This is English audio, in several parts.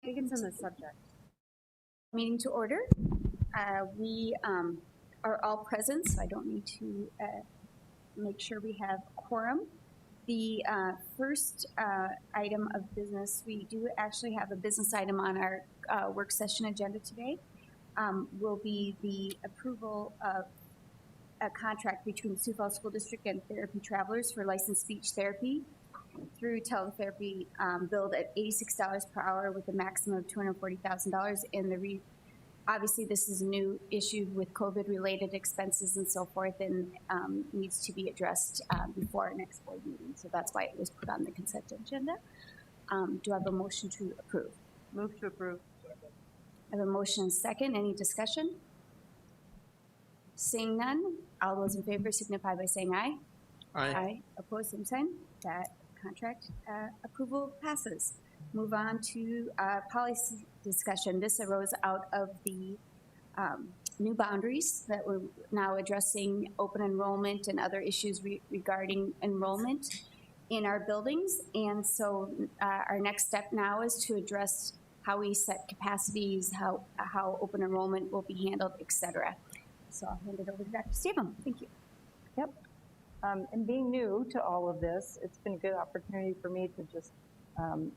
Begins on the subject. Meeting to order. We are all present, so I don't need to make sure we have quorum. The first item of business, we do actually have a business item on our work session agenda today, will be the approval of a contract between Sioux Falls School District and Therapy Travelers for licensed speech therapy through Teletherapy, billed at $86 per hour with a maximum of $240,000. And obviously this is a new issue with COVID-related expenses and so forth, and needs to be addressed before our next board meeting. So that's why it was put on the consent agenda. Do I have a motion to approve? Move to approve. I have a motion and second. Any discussion? Seeing none, all those in favor signify by saying aye. Aye. Aye. Opposed, same sign. That contract approval passes. Move on to policy discussion. This arose out of the new boundaries that we're now addressing open enrollment and other issues regarding enrollment in our buildings. And so our next step now is to address how we set capacities, how open enrollment will be handled, et cetera. So I'll hand it over to Dr. Stephen. Thank you. Yep. And being new to all of this, it's been a good opportunity for me to just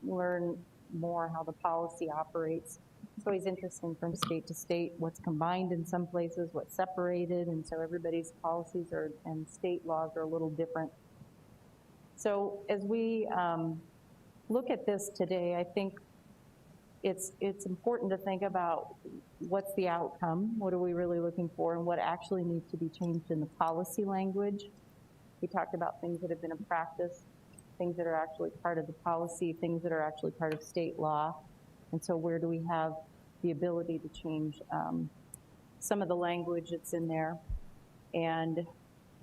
learn more how the policy operates. It's always interesting from state to state, what's combined in some places, what's separated, and so everybody's policies and state laws are a little different. So as we look at this today, I think it's important to think about what's the outcome, what are we really looking for, and what actually needs to be changed in the policy language. We talked about things that have been in practice, things that are actually part of the policy, things that are actually part of state law. And so where do we have the ability to change some of the language that's in there? And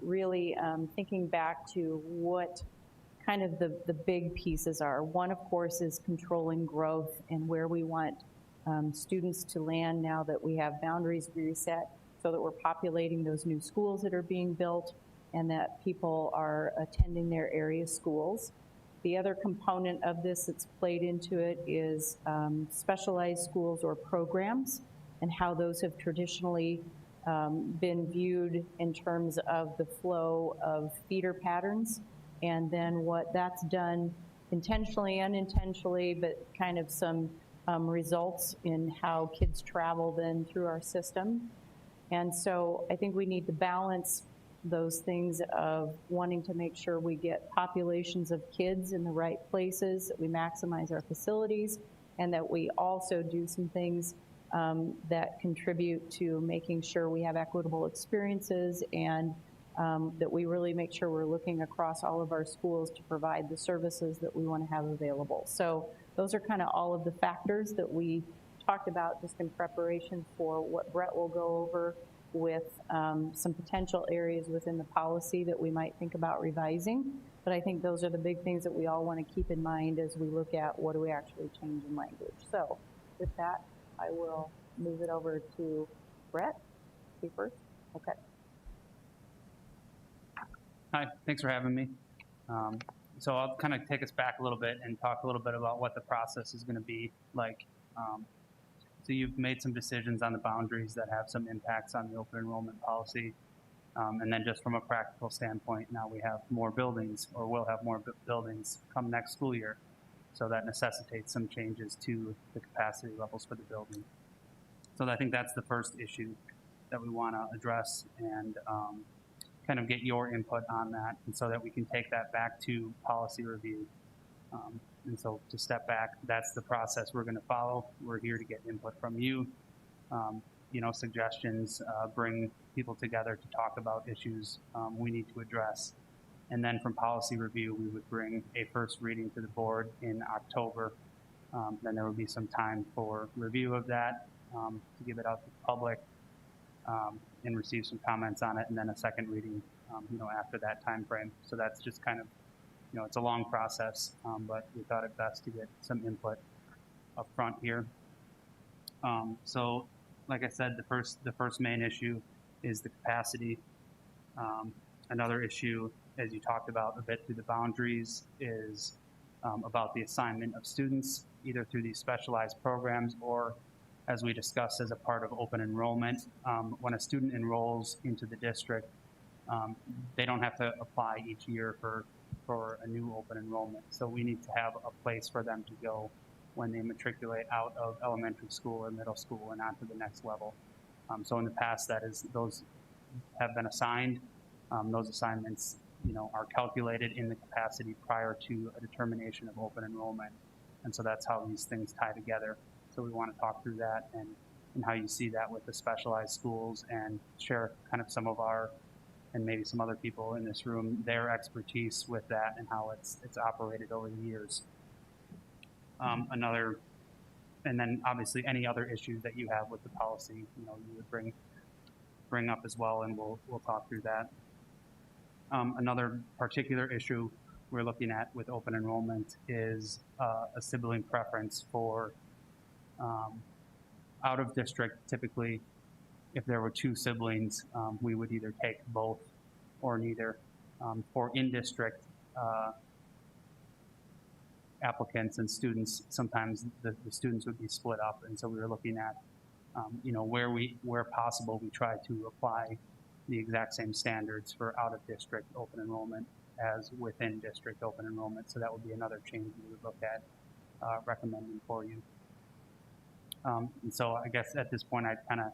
really thinking back to what kind of the big pieces are. One, of course, is controlling growth and where we want students to land now that we have boundaries reset, so that we're populating those new schools that are being built and that people are attending their area schools. The other component of this that's played into it is specialized schools or programs, and how those have traditionally been viewed in terms of the flow of feeder patterns, and then what that's done intentionally, unintentionally, but kind of some results in how kids travel then through our system. And so I think we need to balance those things of wanting to make sure we get populations of kids in the right places, that we maximize our facilities, and that we also do some things that contribute to making sure we have equitable experiences, and that we really make sure we're looking across all of our schools to provide the services that we want to have available. So those are kind of all of the factors that we talked about just in preparation for what Brett will go over with some potential areas within the policy that we might think about revising. But I think those are the big things that we all want to keep in mind as we look at what do we actually change in language. So with that, I will move it over to Brett. You first? Okay. Hi, thanks for having me. So I'll kind of take us back a little bit and talk a little bit about what the process is going to be like. So you've made some decisions on the boundaries that have some impacts on the open enrollment policy. And then just from a practical standpoint, now we have more buildings, or will have more buildings come next school year. So that necessitates some changes to the capacity levels for the building. So I think that's the first issue that we want to address, and kind of get your input on that, and so that we can take that back to policy review. And so to step back, that's the process we're going to follow. We're here to get input from you, you know, suggestions, bring people together to talk about issues we need to address. And then from policy review, we would bring a first reading to the board in October. Then there will be some time for review of that, to give it out to the public, and receive some comments on it, and then a second reading, you know, after that time frame. So that's just kind of, you know, it's a long process, but we thought it best to get some input up front here. So, like I said, the first main issue is the capacity. Another issue, as you talked about a bit through the boundaries, is about the assignment of students, either through these specialized programs or, as we discussed, as a part of open enrollment. When a student enrolls into the district, they don't have to apply each year for a new open enrollment. So we need to have a place for them to go when they matriculate out of elementary school or middle school and on to the next level. So in the past, those have been assigned. Those assignments, are calculated in the capacity prior to a determination of open enrollment. And so that's how these things tie together. So we want to talk through that and how you see that with the specialized schools and share kind of some of our, and maybe some other people in this room, their expertise with that and how it's operated over the years. And then obviously any other issues that you have with the policy, you would bring up as well, and we'll talk through that. Another particular issue we're looking at with open enrollment is a sibling preference for out of district. Typically, if there were two siblings, we would either take both or neither. For in-district applicants and students, sometimes the students would be split up, and so we were looking at, where possible, we try to apply the exact same standards for out-of-district open enrollment as within district open enrollment. So that would be another change we would look at recommending for you. And so I guess at this point, I'd kind of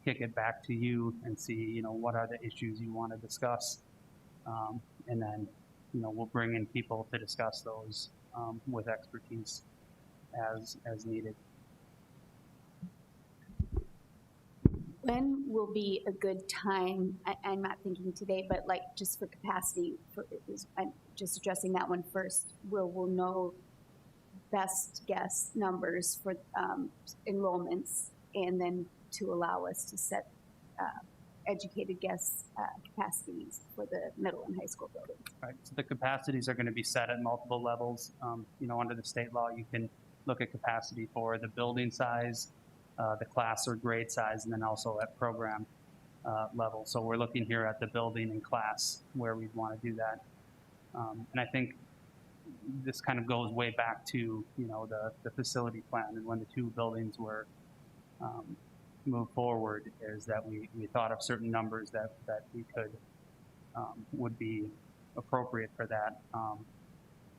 kick it back to you and see, what are the issues you want to discuss, and then, we'll bring in people to discuss those with expertise as needed. When will be a good time? I'm not thinking today, but like just for capacity, I'm just addressing that one first. We'll know best guess numbers for enrollments, and then to allow us to set educated guess capacities for the middle and high school buildings. Right. So the capacities are going to be set at multiple levels. Under the state law, you can look at capacity for the building size, the class or grade size, and then also at program level. So we're looking here at the building and class where we'd want to do that. And I think this kind of goes way back to, the facility plan, and when the two buildings were moved forward, is that we thought of certain numbers that we could, would be appropriate for that.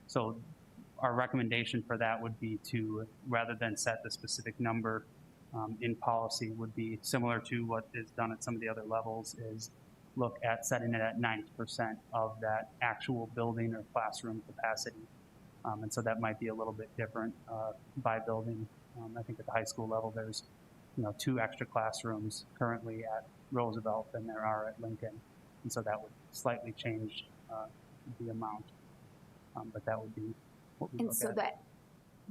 So our recommendation for that would be to, rather than set the specific number in policy, would be similar to what is done at some of the other levels, is look at setting it at 90% of that actual building or classroom capacity. And so that might be a little bit different by building. I think at the high school level, there's 2 extra classrooms currently at Roosevelt than there are at Lincoln. And so that would slightly change the amount. But that would be what we look at. And so that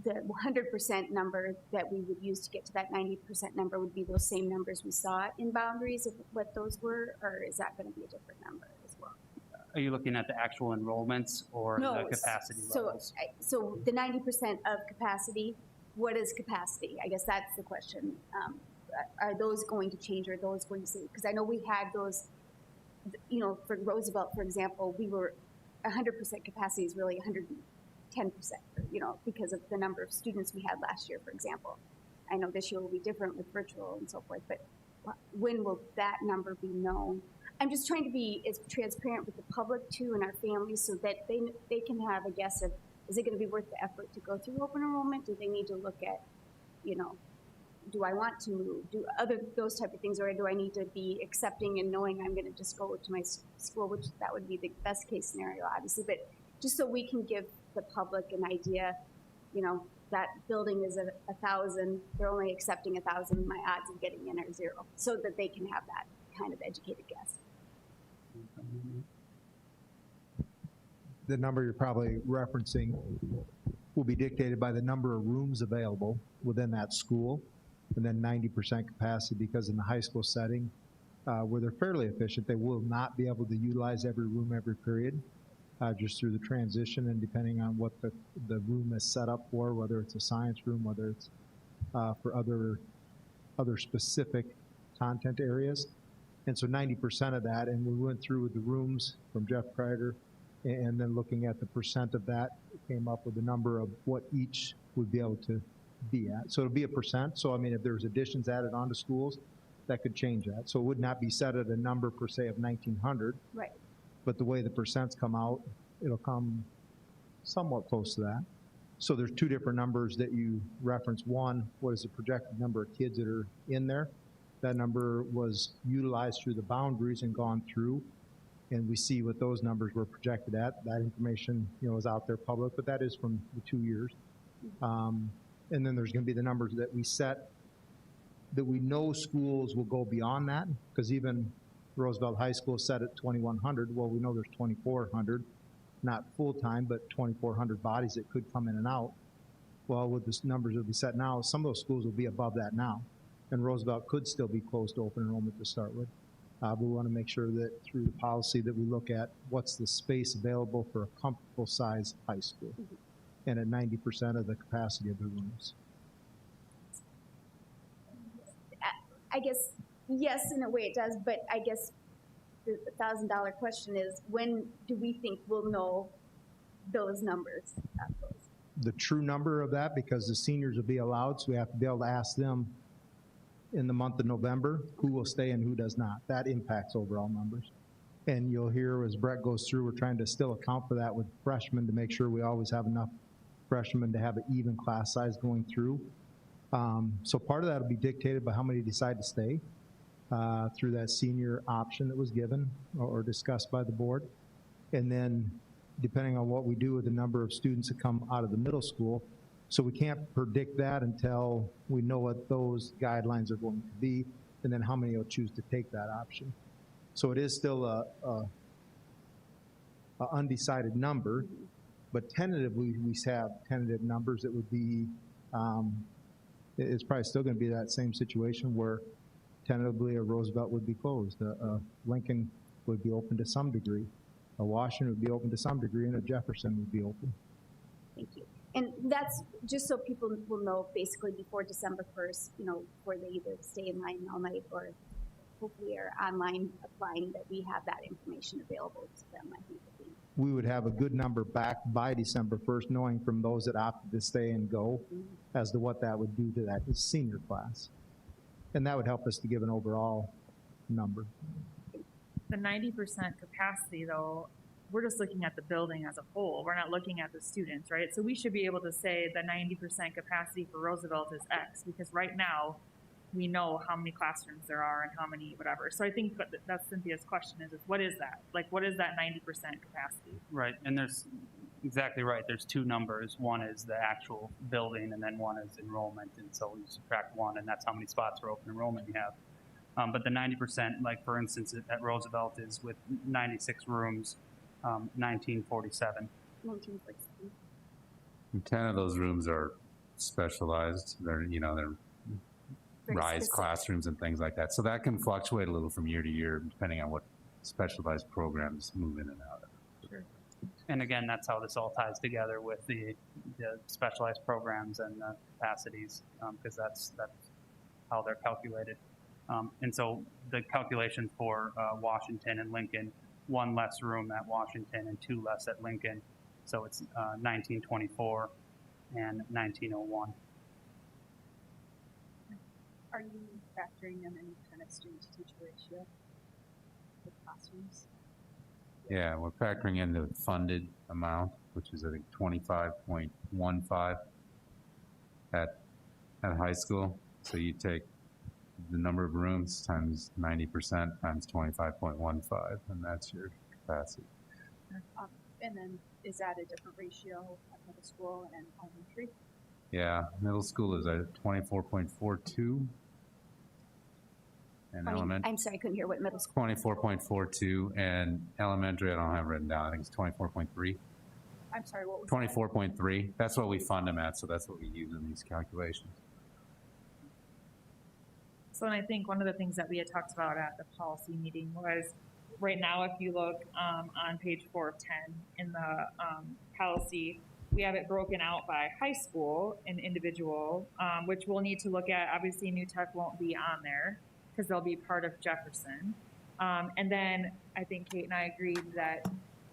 the 100% number that we would use to get to that 90% number would be those same numbers we saw in boundaries of what those were, or is that going to be a different number as well? Are you looking at the actual enrollments or the capacity levels? So the 90% of capacity, what is capacity? I guess that's the question. Are those going to change, or are those going to stay? Because I know we had those, for Roosevelt, for example, we were 100% capacity is really 110%, because of the number of students we had last year, for example. I know this year will be different with virtual and so forth, but when will that number be known? I'm just trying to be as transparent with the public too and our families, so that they can have a guess of, is it going to be worth the effort to go through open enrollment? Do they need to look at, do I want to move? Do those type of things, or do I need to be accepting and knowing I'm going to just go to my school, which that would be the best case scenario, obviously. But just so we can give the public an idea, that building is 1,000, they're only accepting 1,000, my odds of getting in are 0, so that they can have that kind of educated guess. The number you're probably referencing will be dictated by the number of rooms available within that school, and then 90% capacity, because in the high school setting, where they're fairly efficient, they will not be able to utilize every room every period, just through the transition, and depending on what the room is set up for, whether it's a science room, whether it's for other specific content areas. And so 90% of that, and we went through with the rooms from Jeff Kreider And then looking at the percent of that, came up with a number of what each would be able to be at. So it'll be a percent. So I mean, if there's additions added onto schools, that could change that. So it would not be set at a number per se of 1,900. Right. But the way the percents come out, it'll come somewhat close to that. So there's two different numbers that you reference. One, what is the projected number of kids that are in there? That number was utilized through the boundaries and gone through, and we see what those numbers were projected at. That information, is out there public, but that is from the 2 years. And then there's going to be the numbers that we set that we know schools will go beyond that, because even Roosevelt High School set at 2,100. Well, we know there's 2,400, not full-time, but 2,400 bodies that could come in and out. Well, with the numbers that we set now, some of those schools will be above that now, and Roosevelt could still be closed to open enrollment to start with. We want to make sure that through the policy that we look at what's the space available for a comfortable size high school, and at 90% of the capacity of the rooms. I guess, yes, in a way it does, but I guess the $1,000 question is, when do we think we'll know those numbers? The true number of that, because the seniors will be allowed, so we have to be able to ask them in the month of November who will stay and who does not. That impacts overall numbers. And you'll hear as Brett goes through, we're trying to still account for that with freshmen to make sure we always have enough freshmen to have an even class size going through. So part of that will be dictated by how many decide to stay through that senior option that was given or discussed by the board. And then depending on what we do with the number of students that come out of the middle school, so we can't predict that until we know what those guidelines are going to be, and then how many will choose to take that option. So it is still a undecided number, but tentatively we have tentative numbers that would be, it's probably still going to be that same situation where tentatively a Roosevelt would be closed, a Lincoln would be open to some degree, a Washington would be open to some degree, and a Jefferson would be open. Thank you. And that's just so people will know basically before December 1st, before they either stay in line all night or hopefully are online applying, that we have that information available to them, I think. We would have a good number back by December 1st, knowing from those that opted to stay and go as to what that would do to that senior class. And that would help us to give an overall number. The 90% capacity, though, we're just looking at the building as a whole. We're not looking at the students, right? So we should be able to say the 90% capacity for Roosevelt is X, because right now we know how many classrooms there are and how many whatever. So I think that's Cynthia's question is what is that? Like, what is that 90% capacity? Right, and there's exactly right. There's two numbers. One is the actual building, and then one is enrollment. And so you subtract one, and that's how many spots for open enrollment you have. But the 90%, like for instance, at Roosevelt is with 96 rooms, 1947. 1947. And 10 of those rooms are specialized. They're rise classrooms and things like that. So that can fluctuate a little from year to year, depending on what specialized programs move in and out of. Sure. And again, that's how this all ties together with the specialized programs and the capacities, because that's how they're calculated. And so the calculation for Washington and Lincoln, one less room at Washington and two less at Lincoln. So it's 1924 and 1901. Are you factoring in any kind of student-to-teacher ratio with classrooms? Yeah, we're factoring in the funded amount, which is I think 25.15 at high school. So you take the number of rooms times 90% times 25.15, and that's your capacity. And then is that a different ratio at middle school and elementary? Yeah, middle school is at 24.42. And elementary. I'm sorry, I couldn't hear what middle school. 24.42, and elementary, I don't have it written down. I think it's 24.3. I'm sorry, what was 24.3. That's what we fund them at, so that's what we use in these calculations. So, and I think one of the things that we had talked about at the policy meeting was, right now, if you look on page 4 of 10 in the policy, we have it broken out by high school and individual, which we'll need to look at. Obviously, New Tech won't be on there because they'll be part of Jefferson. And then I think Kate and I agreed that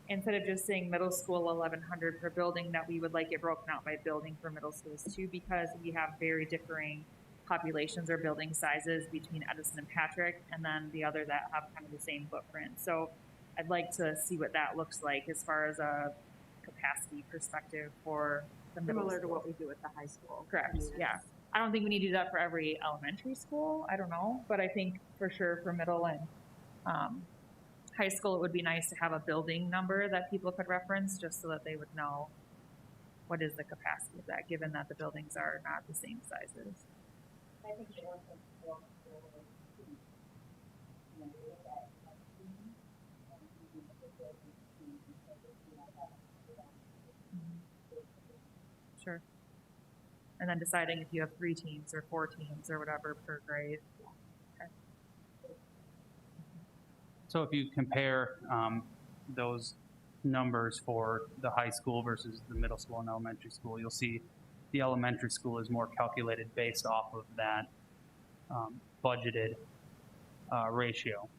instead of just saying middle school 1,100 per building, that we would like it broken out by building for middle schools too, because we have very differing populations or building sizes between Edison and Patrick, and then the other that have kind of the same footprint. So I'd like to see what that looks like as far as a capacity perspective for the middle Similar to school. what we do at the high school. Correct, I mean, yeah. I don't think we need to do that for every elementary school. I don't know, but I think for sure for middle and high school, it would be nice to have a building number that people could reference, just so that they would know what is the capacity of that, given that the buildings are not the same sizes. I think they also feel Sure. And then deciding if you have 3 teams or 4 teams or whatever per grade. Okay. So if you compare those numbers for the high school versus the middle school and elementary school, you'll see the elementary school is more calculated based off of that budgeted ratio.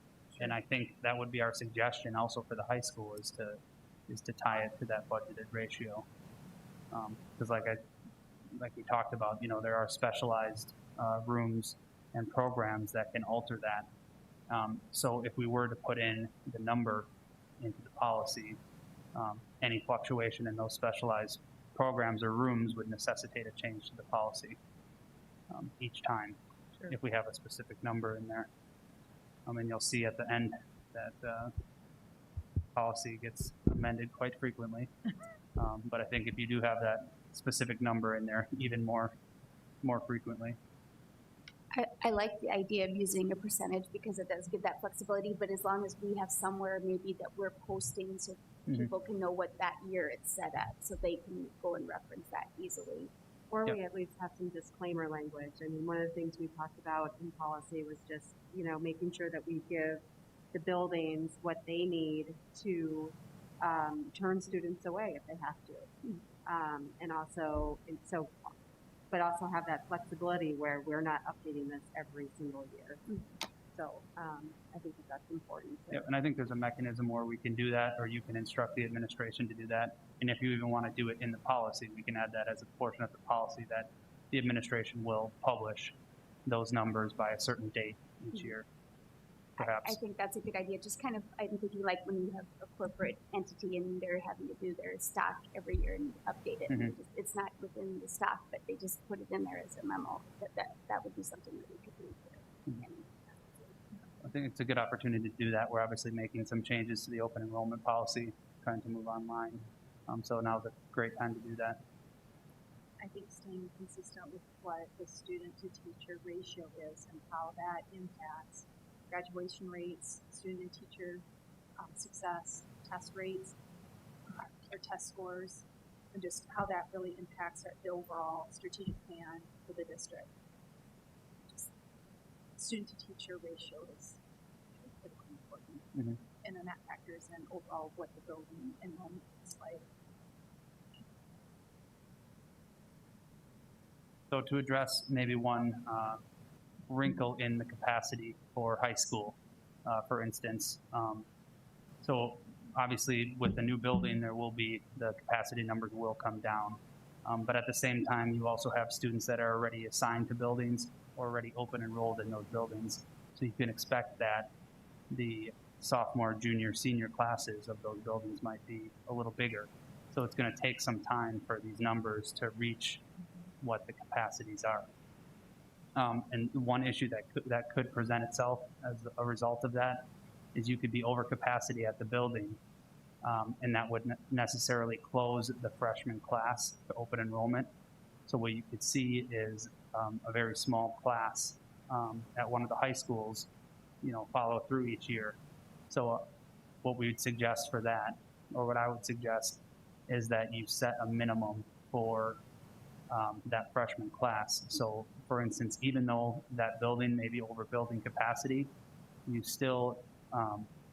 And I think that would be our suggestion also for the high school, is to tie it to that budgeted ratio. Because like we talked about, there are specialized rooms and programs that can alter that. So if we were to put in the number into the policy, any fluctuation in those specialized programs or rooms would necessitate a change to the policy each time. Sure. If we have a specific number in there. And you'll see at the end that policy gets amended quite frequently. But I think if you do have that specific number in there, even more frequently. I like the idea of using a percentage because it does give that flexibility, but as long as we have somewhere maybe that we're posting so people can know what that year it's set at, so they can go and reference that easily. Or Yep. we at least have some disclaimer language. I mean, one of the things we talked about in policy was just, making sure that we give the buildings what they need to turn students away if they have to. But also have that flexibility where we're not updating this every single year. So I think that's important. Yep, and I think there's a mechanism where we can do that, or you can instruct the administration to do that. And if you even want to do it in the policy, we can add that as a portion of the policy that the administration will publish those numbers by a certain date each year, perhaps. I think that's a good idea. Just kind of, I'm thinking like when you have a corporate entity and they're having to do their stock every year and update it. And it's not within the stock, but they just put it in there as a memo. That would be something that we could do. I think it's a good opportunity to do that. We're obviously making some changes to the open enrollment policy, trying to move online. So now's a great time to do that. I think staying consistent with what the student to teacher ratio is and how that impacts graduation rates, student and teacher success, test rates, or test scores, and just how that really impacts the overall strategic plan for the district. Just student to teacher ratio is critically important. And then that factors in overall what the building enrollment is like. So to address maybe one wrinkle in the capacity for high school, for instance. So obviously with the new building, the capacity numbers will come down. But at the same time, you also have students that are already assigned to buildings or already open enrolled in those buildings. So you can expect that the sophomore, junior, senior classes of those buildings might be a little bigger. So it's going to take some time for these numbers to reach what the capacities are. And one issue that could present itself as a result of that is you could be over capacity at the building, and that would necessarily close the freshman class to open enrollment. So what you could see is a very small class at one of the high schools, follow through each year. So what we would suggest for that, or what I would suggest, is that you set a minimum for that freshman class. So for instance, even though that building may be over building capacity, you still,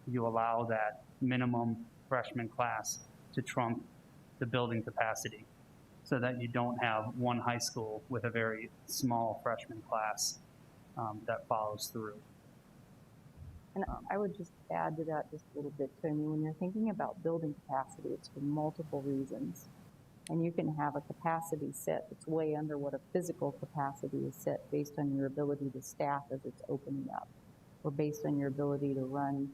you allow that minimum freshman class to trump the building capacity, so that you don't have one high school with a very small freshman class that follows through. And I would just add to that just a little bit too. I mean, when you're thinking about building capacity, it's for multiple reasons. And you can have a capacity set that's way under what a physical capacity is set based on your ability to staff as it's opening up, or based on your ability to run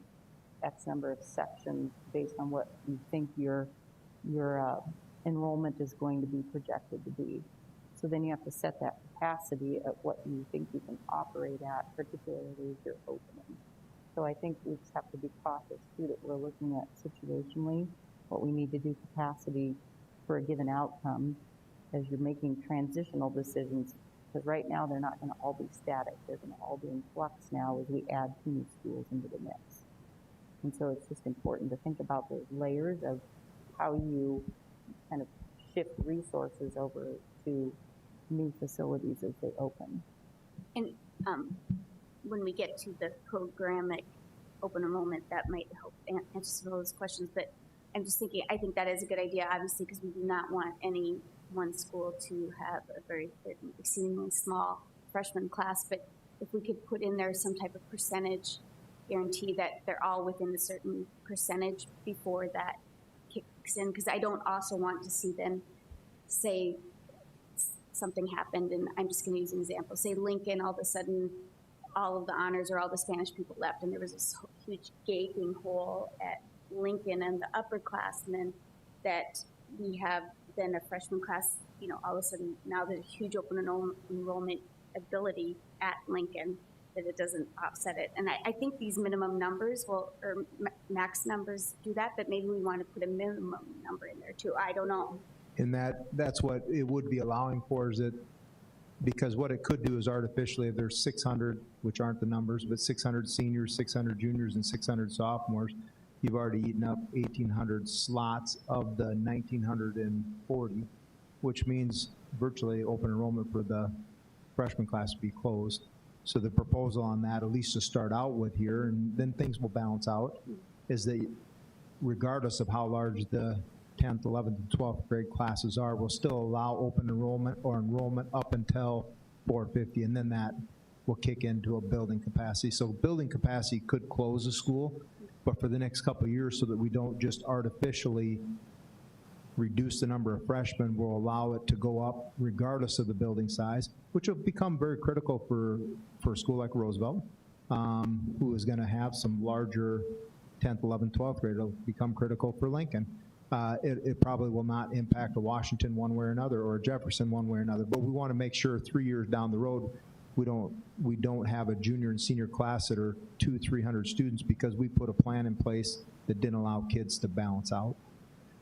X number of sections based on what you think your enrollment is going to be projected to be. So then you have to set that capacity at what you think you can operate at, particularly if you're opening. So I think we just have to be cautious too that we're looking at situationally what we need to do capacity for a given outcome as you're making transitional decisions, because right now they're not going to all be static. They're going to all be in flux now as we add 2 new schools into the mix. And so it's just important to think about those layers of how you kind of shift resources over to new facilities as they open. And when we get to the programmatic open enrollment, that might help answer some of those questions. But I'm just thinking, I think that is a good idea, obviously, because we do not want any one school to have a very exceedingly small freshman class. But if we could put in there some type of percentage guarantee that they're all within a certain percentage before that kicks in, because I don't also want to see them say something happened, and I'm just going to use an example. Say Lincoln, all of a sudden, all of the honors or all the Spanish people left, and there was this huge gaping hole at Lincoln and the upperclassmen, and then that we have then a freshman class, you know, all of a sudden now there's a huge open enrollment ability at Lincoln, that it doesn't offset it. And I think these minimum numbers will, or max numbers do that, but maybe we want to put a minimum number in there too. I don't know. And that's what it would be allowing for, is it, because what it could do is artificially, if there's 600, which aren't the numbers, but 600 seniors, 600 juniors, and 600 sophomores, you've already eaten up 1,800 slots of the 1,940, which means virtually open enrollment for the freshman class to be closed. So the proposal on that, at least to start out with here, and then things will balance out, is that regardless of how large the 10th, 11th, and 12th grade classes are, we'll still allow open enrollment or enrollment up until 450, and then that will kick into a building capacity. So building capacity could close a school, but for the next couple of years, so that we don't just artificially reduce the number of freshmen, we'll allow it to go up regardless of the building size, which will become very critical for a school like Roosevelt, who is gonna have some larger 10th, 11th, 12th grade. It'll become critical for Lincoln. It probably will not impact a Washington one way or another, or a Jefferson one way or another, but we wanna make sure 3 years down the road, we don't have a junior and senior class that are 200-300 students because we put a plan in place that didn't allow kids to balance out.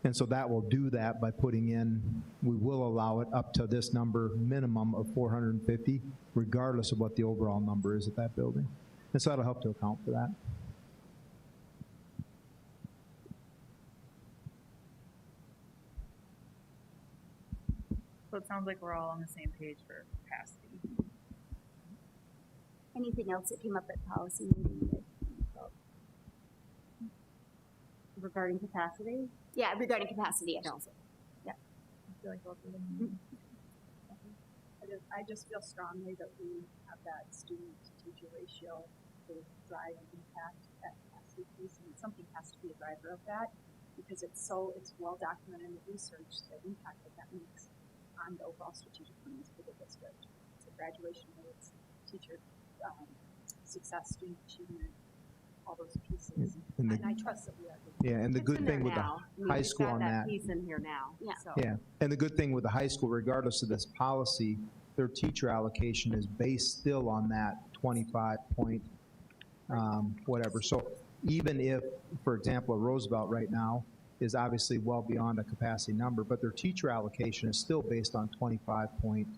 And so that will do that by putting in, we will allow it up to this number minimum of 450, regardless of what the overall number is at that building. And so that'll help to account for that. So it sounds like we're all on the same page for capacity. Anything else that came up at policy meeting that you felt? Regarding capacity? Yeah, regarding capacity, I should say. Yeah. I feel like both of them. I just feel strongly that we have that student-to-teacher ratio to drive and impact that capacity piece, and something has to be a driver of that, because it's well documented in the research, the impact that that makes on the overall strategic plans for the district. So graduation rates, teacher success, student achievement, all those pieces. And I trust that we are. Yeah, and the good thing with the high school on that. Piece in here now. Yeah. So. Yeah, and the good thing with the high school, regardless of this policy, their teacher allocation is based still on that 25 point whatever. So even if, for example, Roosevelt right now is obviously well beyond a capacity number, but their teacher allocation is still based on 25 point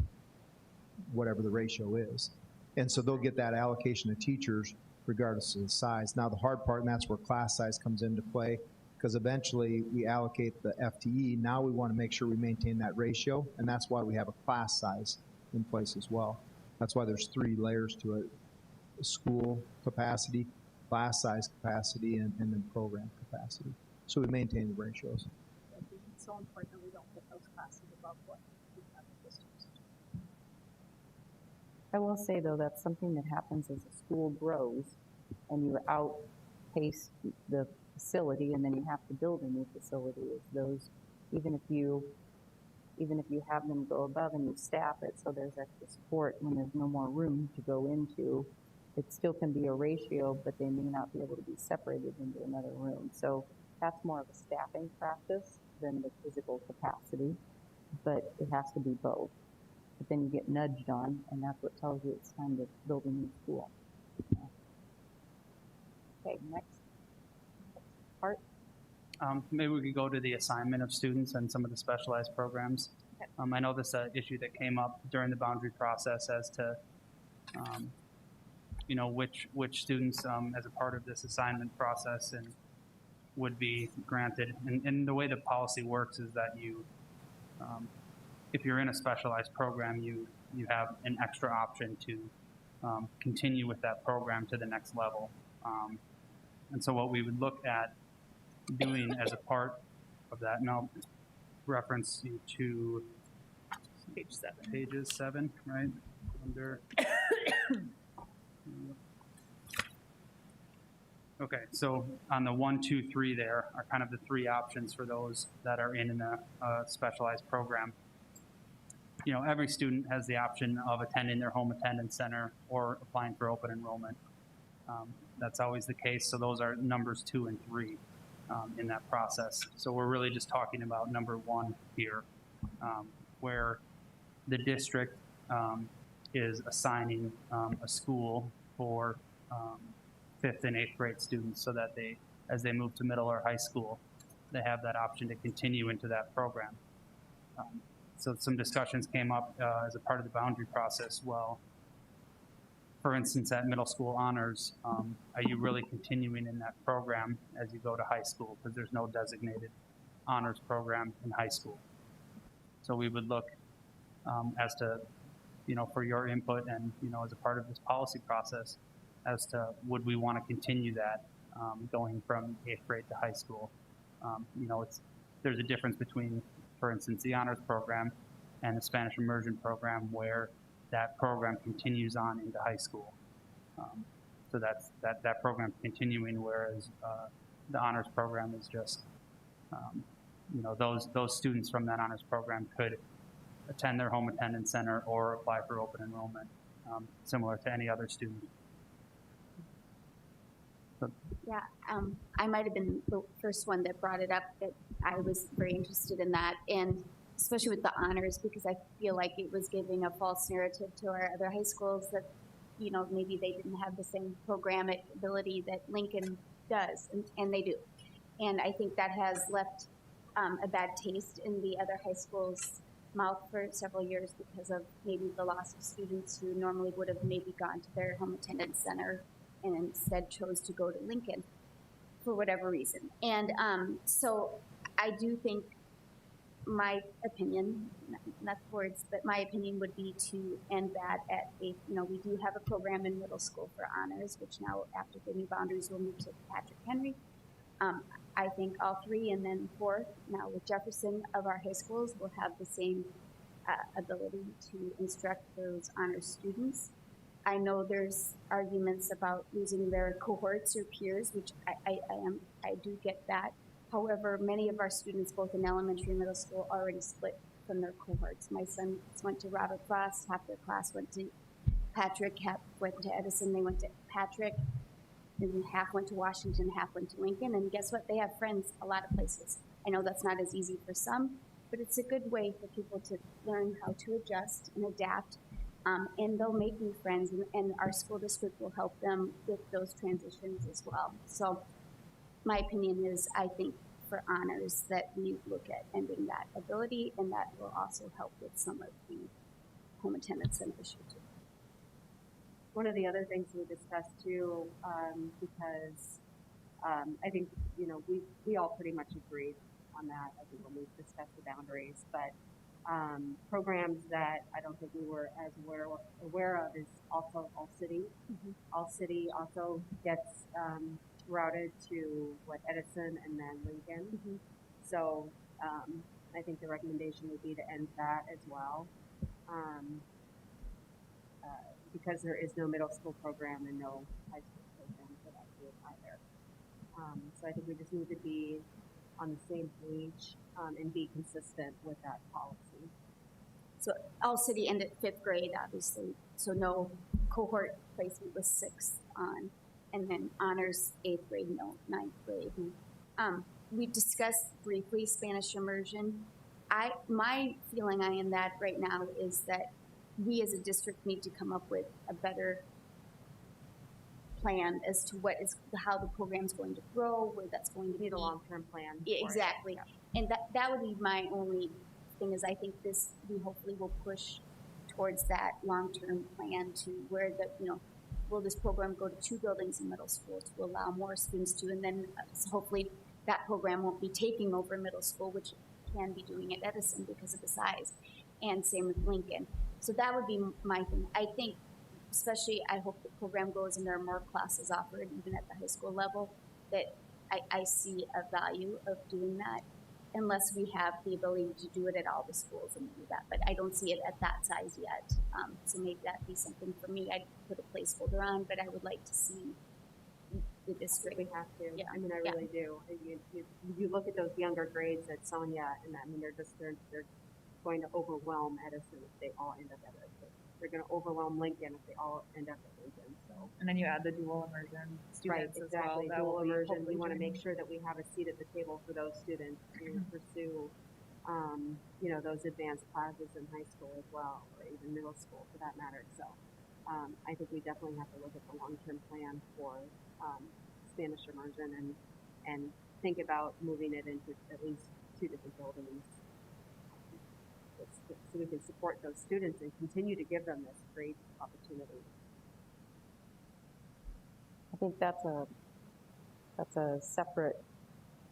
whatever the ratio is. And so they'll get that allocation of teachers regardless of the size. Now the hard part, and that's where class size comes into play, because eventually we allocate the FTE. Now we want to make sure we maintain that ratio, and that's why we have a class size in place as well. That's why there's 3 layers to it: school capacity, class size capacity, and then program capacity. So we maintain the ratios. It's so important that we don't put those classes above what we have in districts. I will say, though, that's something that happens as a school grows and you outpace the facility, and then you have to build a new facility, is those, even if you have them go above and you staff it so there's extra support when there's no more room to go into, it still can be a ratio, but they may not be able to be separated into another room. So that's more of a staffing practice than the physical capacity, but it has to be both. But then you get nudged on, and that's what tells you it's time to build a new school. Okay, next part. Maybe we could go to the assignment of students and some of the specialized programs. Okay. I know this is an issue that came up during the boundary process as to, you know, which students as a part of this assignment process and would be granted. And the way the policy works is that you, if you're in a specialized program, you have an extra option to continue with that program to the next level. And so what we would look at doing as a part of that, and I'll reference you to Page 7. pages 7, right? Under. Okay, so on the 1, 2, 3 there are kind of the 3 options for those that are in a specialized program. You know, every student has the option of attending their home attendance center or applying for open enrollment. That's always the case, so those are numbers 2 and 3 in that process. So we're really just talking about number 1 here, where the district is assigning a school for 5th and 8th grade students so that they, as they move to middle or high school, they have that option to continue into that program. So some discussions came up as a part of the boundary process. Well, for instance, at middle school honors, are you really continuing in that program as you go to high school? Because there's no designated honors program in high school. So we would look as to, you know, for your input and, you know, as a part of this policy process, as to would we want to continue that going from 8th grade to high school. You know, there's a difference between, for instance, the honors program and the Spanish immersion program, where that program continues on into high school. So that's that program continuing, whereas the honors program is just, you know, those students from that honors program could attend their home attendance center or apply for open enrollment, similar to any other student. So, Yeah, I might have been the first one that brought it up, that I was very interested in that, and especially with the honors, because I feel like it was giving a false narrative to our other high schools that, you know, maybe they didn't have the same programmatic ability that Lincoln does, and they do. And I think that has left a bad taste in the other high schools' mouth for several years because of maybe the loss of students who normally would have maybe gone to their home attendance center and instead chose to go to Lincoln for whatever reason. And so I do think, my opinion, not words, but my opinion would be to end that at 8th. You know, we do have a program in middle school for honors, which now after the new boundaries will move to Patrick Henry. I think all 3 and then 4 now with Jefferson of our high schools will have the same ability to instruct those honors students. I know there's arguments about using their cohorts or peers, which I do get that. However, many of our students, both in elementary and middle school, already split from their cohorts. My son went to Robert Frost, half their class went to Patrick, half went to Edison, they went to Patrick, and half went to Washington, half went to Lincoln, and guess what? They have friends a lot of places. I know that's not as easy for some, but it's a good way for people to learn how to adjust and adapt. And they'll make new friends, and our school district will help them with those transitions as well. So my opinion is, I think for honors that we look at ending that ability, and that will also help with some of the home attendance and issue too. One of the other things we discussed too, because I think, you know, we all pretty much agreed on that, I think, when we discussed the boundaries, but programs that I don't think we were as aware of is also All City. Mm-hmm. All City also gets routed to Edison and then Lincoln. Mm-hmm. So I think the recommendation would be to end that as well, because there is no middle school program and no high school program for that group either. So I think we just need to be on the same page and be consistent with that policy. So All City ended 5th grade, obviously, so no cohort placement was 6th on, and then honors 8th grade, no 9th grade. We discussed briefly Spanish immersion. My feeling on that right now is that we as a district need to come up with a better plan as to how the program's going to grow, where that's going to be. Need a long-term plan. Yeah, for it. exactly. Yeah. And that would be my only thing is I think we hopefully will push towards that long-term plan to where will this program go to 2 buildings in middle school to allow more students to, and then hopefully that program won't be taking over middle school, which it can be doing at Edison because of the size, and same with Lincoln. So that would be my thing. I think, especially, I hope the program goes and there are more classes offered even at the high school level, that I see a value of doing that, unless we have the ability to do it at all the schools and do that. But I don't see it at that size yet. So maybe that'd be something for me. I'd put a placeholder on, but I would like to see the district. We have to. Yeah. I mean, I really do. You look at those younger grades at Sonia, and I mean, they're going to overwhelm Edison if they all end up at Edison. They're going to overwhelm Lincoln if they all end up at Lincoln. So. And then you add the dual immersion students Right, exactly. as well. That Dual will be immersion. We hopefully want to make doing- sure that we have a seat at the table for those students to pursue, those advanced classes in high school as well, or even middle school for that matter. So, I think we definitely have to look at the long-term plan for Spanish immersion and think about moving it into at least 2 different buildings, so we can support those students and continue to give them this great opportunity. I think that's a separate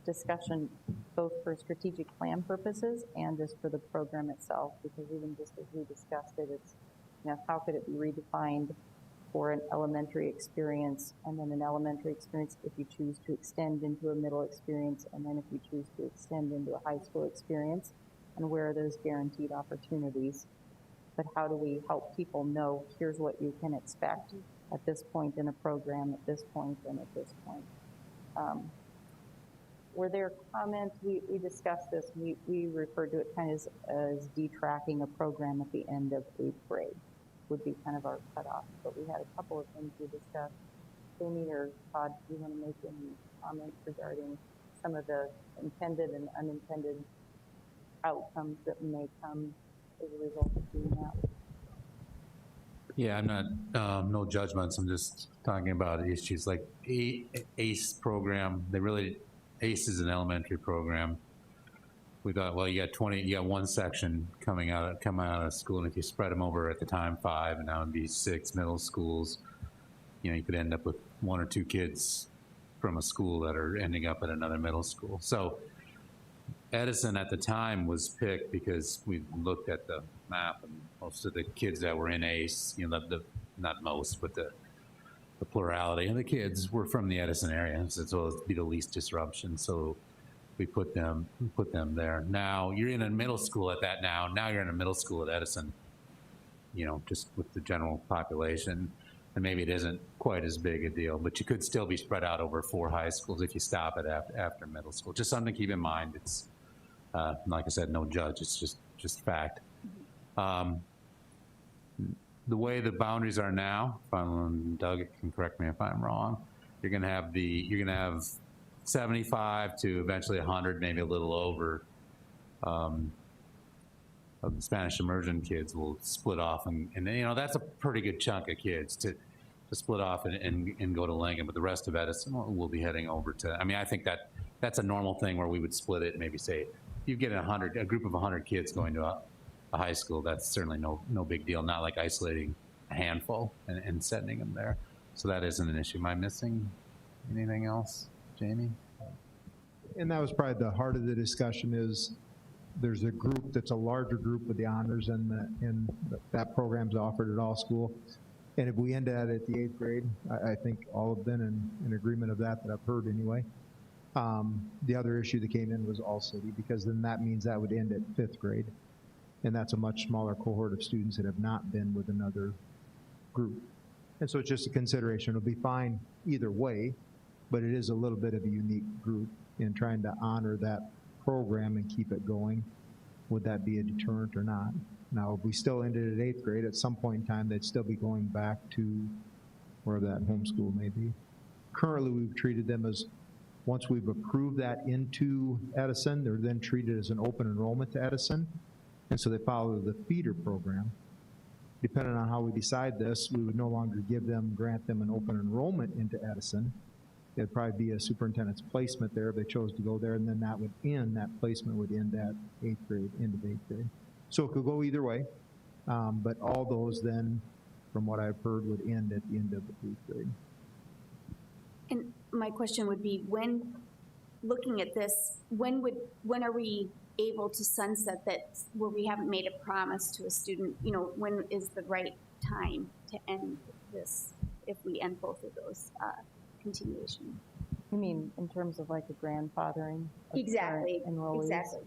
discussion, both for strategic plan purposes and just for the program itself, because even just as we discussed it, it's, how could it be redefined for an elementary experience, and then an elementary experience if you choose to extend into a middle experience, and then if you choose to extend into a high school experience, and where are those guaranteed opportunities? But how do we help people know, here's what you can expect at this point in a program, at this point, and at this point? Were there comments, we discussed this, we referred to it kind of as detracking a program at the end of 8th grade, would be kind of our cutoff. But we had a couple of things we discussed. Amy or Todd, do you want to make any comments regarding some of the intended and unintended outcomes that may come as a result of doing that? Yeah, I'm not, no judgments. I'm just talking about issues like ACE program. ACE is an elementary program. We thought, well, you got one section coming out of school, and if you spread them over at the time 5, and now it'd be 6 middle schools, you could end up with 1 or 2 kids from a school that are ending up at another middle school. So Edison at the time was picked because we looked at the map, and most of the kids that were in ACE, not most, but the plurality of the kids were from the Edison area, so it would be the least disruption. So we put them there. Now you're in a middle school at that now. Now you're in a middle school at Edison, just with the general population. And maybe it isn't quite as big a deal, but you could still be spread out over 4 high schools if you stop it after middle school. Just something to keep in mind. It's, like I said, no judge, it's just fact. The way the boundaries are now, Doug can correct me if I'm wrong, you're gonna have 75 to eventually 100, maybe a little over, of the Spanish immersion kids will split off, and that's a pretty good chunk of kids to split off and go to Lincoln, but the rest of Edison will be heading over to, I think that's a normal thing where we would split it and maybe say, if you get a group of 100 kids going to a high school, that's certainly no big deal, not like isolating a handful and sending them there. So that isn't an issue. Am I missing anything else, Jamie? And that was probably the heart of the discussion is there's a group that's a larger group with the honors, and that program's offered at all school. And if we end at the 8th grade, I think all have been in agreement of that I've heard anyway. The other issue that came in was all city, because then that means that would end at 5th grade. And that's a much smaller cohort of students that have not been with another group. And so it's just a consideration. It'll be fine either way. but it is a little bit of a unique group in trying to honor that program and keep it going. Would that be a deterrent or not? Now, if we still ended at 8th grade, at some point in time, they'd still be going back to wherever that homeschool may be. Currently, we've treated them as, once we've approved that into Edison, they're then treated as an open enrollment to Edison, and so they follow the feeder program. Depending on how we decide this, we would no longer grant them an open enrollment into Edison. It'd probably be a superintendent's placement there if they chose to go there, and then that placement would end at 8th grade, end of 8th grade. So it could go either way, but all those then, from what I've heard, would end at the end of the 8th grade. And my question would be, when, looking at this, when are we able to sunset that, where we haven't made a promise to a student, you know, when is the right time to end this, if we end both of those continuation? You mean in terms of like a grandfathering? Of Exactly, current enrollees? exactly.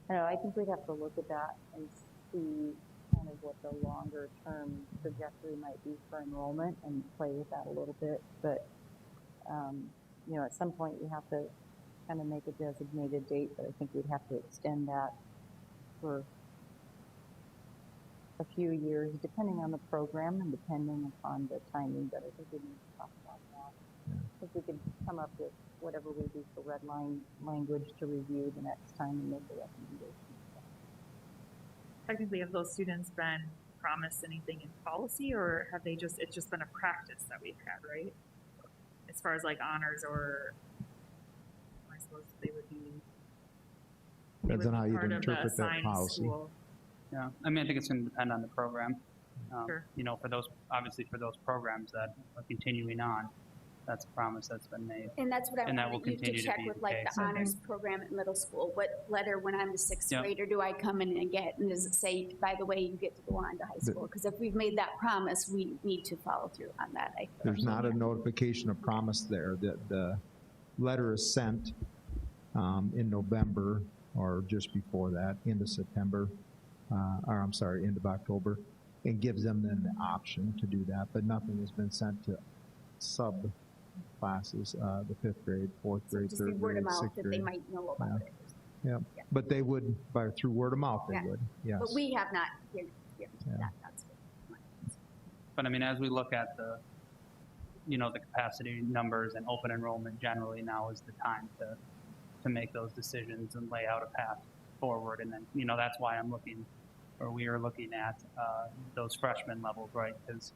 I don't know, I think we'd have to look at that and see kind of what the longer term trajectory might be for enrollment and play with that a little bit. But, you know, at some point you have to kind of make a designated date, but I think we'd have to extend that for a few years, depending on the program and depending upon the timing, but I think we need to talk about that. Yeah. If we could come up with whatever we do for red line language to review the next time and make a recommendation. Technically, have those students been promised anything in policy, or have they just, it's just been a practice that we've had, right? As far as like honors, or I suppose they would be. Depends on how you part of the interpret that assigned policy. school. Yeah, I mean, I think it's going to depend on the program. Sure. You know, for those, obviously for those programs that are continuing on, that's a promise that's been made. And that's what I And that will wanted you to continue to check be with, the like case. the honors program at middle school. What letter, when I'm a sixth Yeah. grader, do I come in and get? And does it say, by the way, you get to go on to high school? Because if we've made that promise, we need to follow through on that. There's not a notification of promise there. The letter is sent in November or just before that, into September, or I'm sorry, end of October, and gives them then the option to do that, but nothing has been sent to sub classes, the 5th grade, 4th grade, Just be 3rd word grade, of mouth 6th that they grade. might know about it. Yeah, Yeah. but they would, through word of mouth, they Yeah. would, yes. But we have not given Yeah. that. That's what But I mean, as we look at the, you know, the capacity numbers and open enrollment generally, now is the time to make those decisions and lay out a path forward. And then, you know, that's why we are looking at those freshman levels, right? Because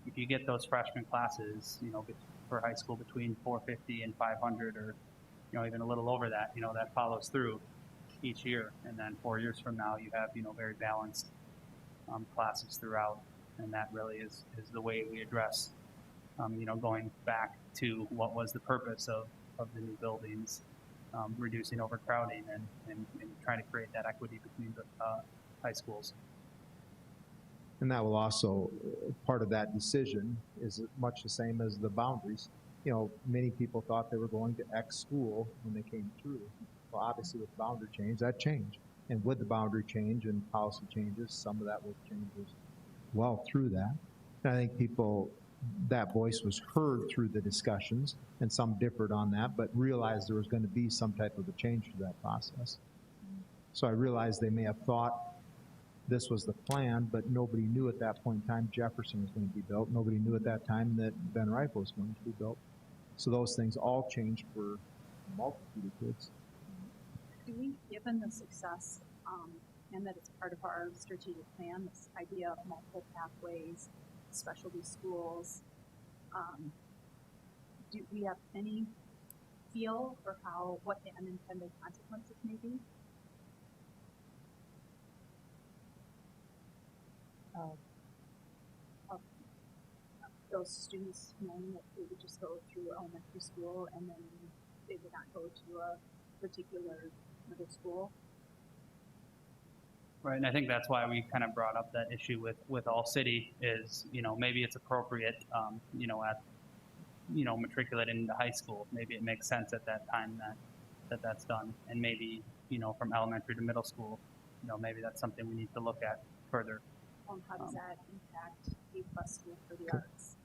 if you get those freshman classes, you know, for high school between 450 and 500, or, you know, even a little over that, you know, that follows through each year. And then 4 years from now, you have, you know, very balanced classes throughout. And that really is the way we address, you know, going back to what was the purpose of the new buildings, reducing overcrowding and trying to create that equity between the high schools. And that will also, part of that decision is much the same as the boundaries. You know, many people thought they were going to X school when they came through. Well, obviously with the boundary change, that changed. And with the boundary change and policy changes, some of that will change as well through that. And I think that voice was heard through the discussions, and some differed on that, but realized there was going to be some type of a change to that process. So I realized they may have thought this was the plan, but nobody knew at that point in time Jefferson was going to be built. Nobody knew at that time that Ben Rifle was going to be built. So those things all changed for a multitude of kids. Do we, given the success and that it's part of our strategic plan, this idea of multiple pathways, specialty schools, do we have any feel for what the unintended consequences may be? Of those students knowing that they would just go through elementary school and then they would not go to a particular middle school? Right, and I think that's why we kind of brought up that issue with All City is, you know, maybe it's appropriate, you know, matriculate into high school. Maybe it makes sense at that time that's done. And maybe, you know, from elementary to middle school, you know, maybe that's something we need to look at further. How does that impact A+ school for the arts?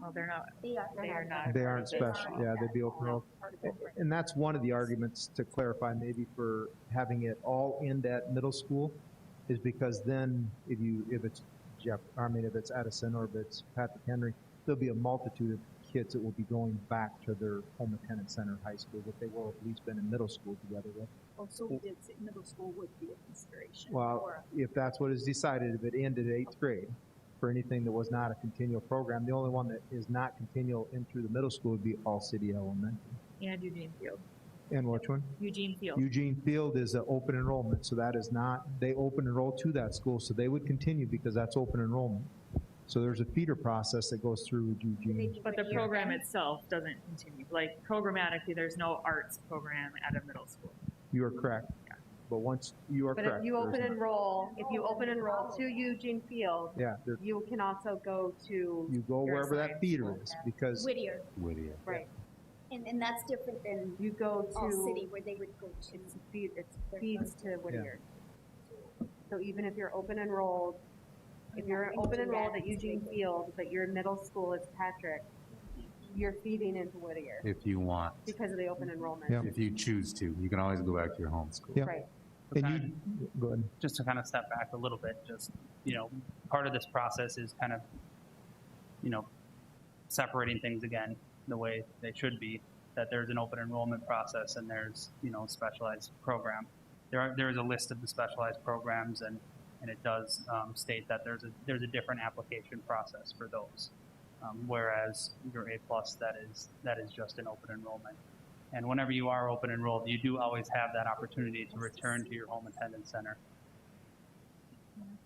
Well, they're not, They are. they are not. They part aren't of this. special, yeah, they'd be open enrolled. And that's one of the arguments to clarify maybe for having it all end at middle school, is because then if it's if it's Edison or if it's Patrick Henry, there'll be a multitude of kids that will be going back to their home attendance center high school that they will have at least been in middle school together with. Oh, so we did say middle school would be a consideration. Well, or if that's what is decided, if it ended at 8th grade, for anything that was not a continual program, the only one that is not continual in through the middle school would be All City Elementary. And Eugene Field. And which one? Eugene Field. Eugene Field is an open enrollment, so that is not, they open enroll to that school, so they would continue because that's open enrollment. So there's a feeder process that goes through with Eugene. But the program itself doesn't continue. Like programmatically, there's no arts program at a middle school. You are correct. But once, you are But correct. if you there's open enroll to Eugene Field, Yeah, there- you can also go to, you go Your wherever that assigned feeder school. is, because Whittier, Whittier. right, and that's different than you go All to, City where they would go to. it feeds to Whittier. So even if you're open enrolled, if you're open enrolled at Eugene Field, but your middle school is Patrick, you're feeding into Whittier If you want, because of the open enrollment. Yeah. if you choose to, you can always go back to your home school. Yeah. Right. and Kind you, go ahead. just to kind of step back a little bit, just, part of this process is kind of, separating things again the way they should be, that there's an open enrollment process and there's, specialized program. There is a list of the specialized programs and it does state that there's a different application process for those. Whereas your A+, that is just an open enrollment. And whenever you are open enrolled, you do always have that opportunity to return to your home attendance center.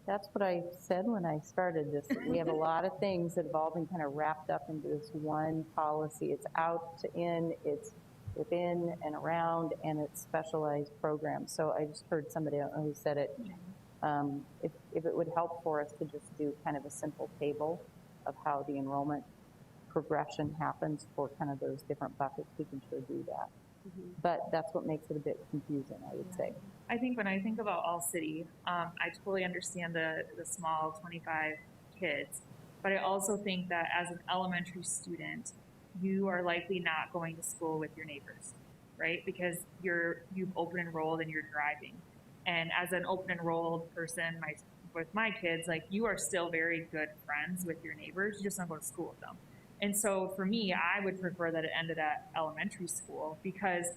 That's what I said when I started this. We have a lot of things that have all been kind of wrapped up into this one policy. It's out to in, it's within and around, and it's specialized programs. So I just heard somebody who said it. If it would help for us to just do kind of a simple table of how the enrollment progression happens for kind of those different buckets, we can sure do that. But that's what makes it a bit confusing, I would say. I think when I think about All City, I totally understand the small 25 kids, but I also think that as an elementary student, you are likely not going to school with your neighbors, right? Because you've open enrolled and you're driving. And as an open enrolled person, with my kids, like, you are still very good friends with your neighbors. You just don't go to school with them. And so for me, I would prefer that it ended at elementary school, because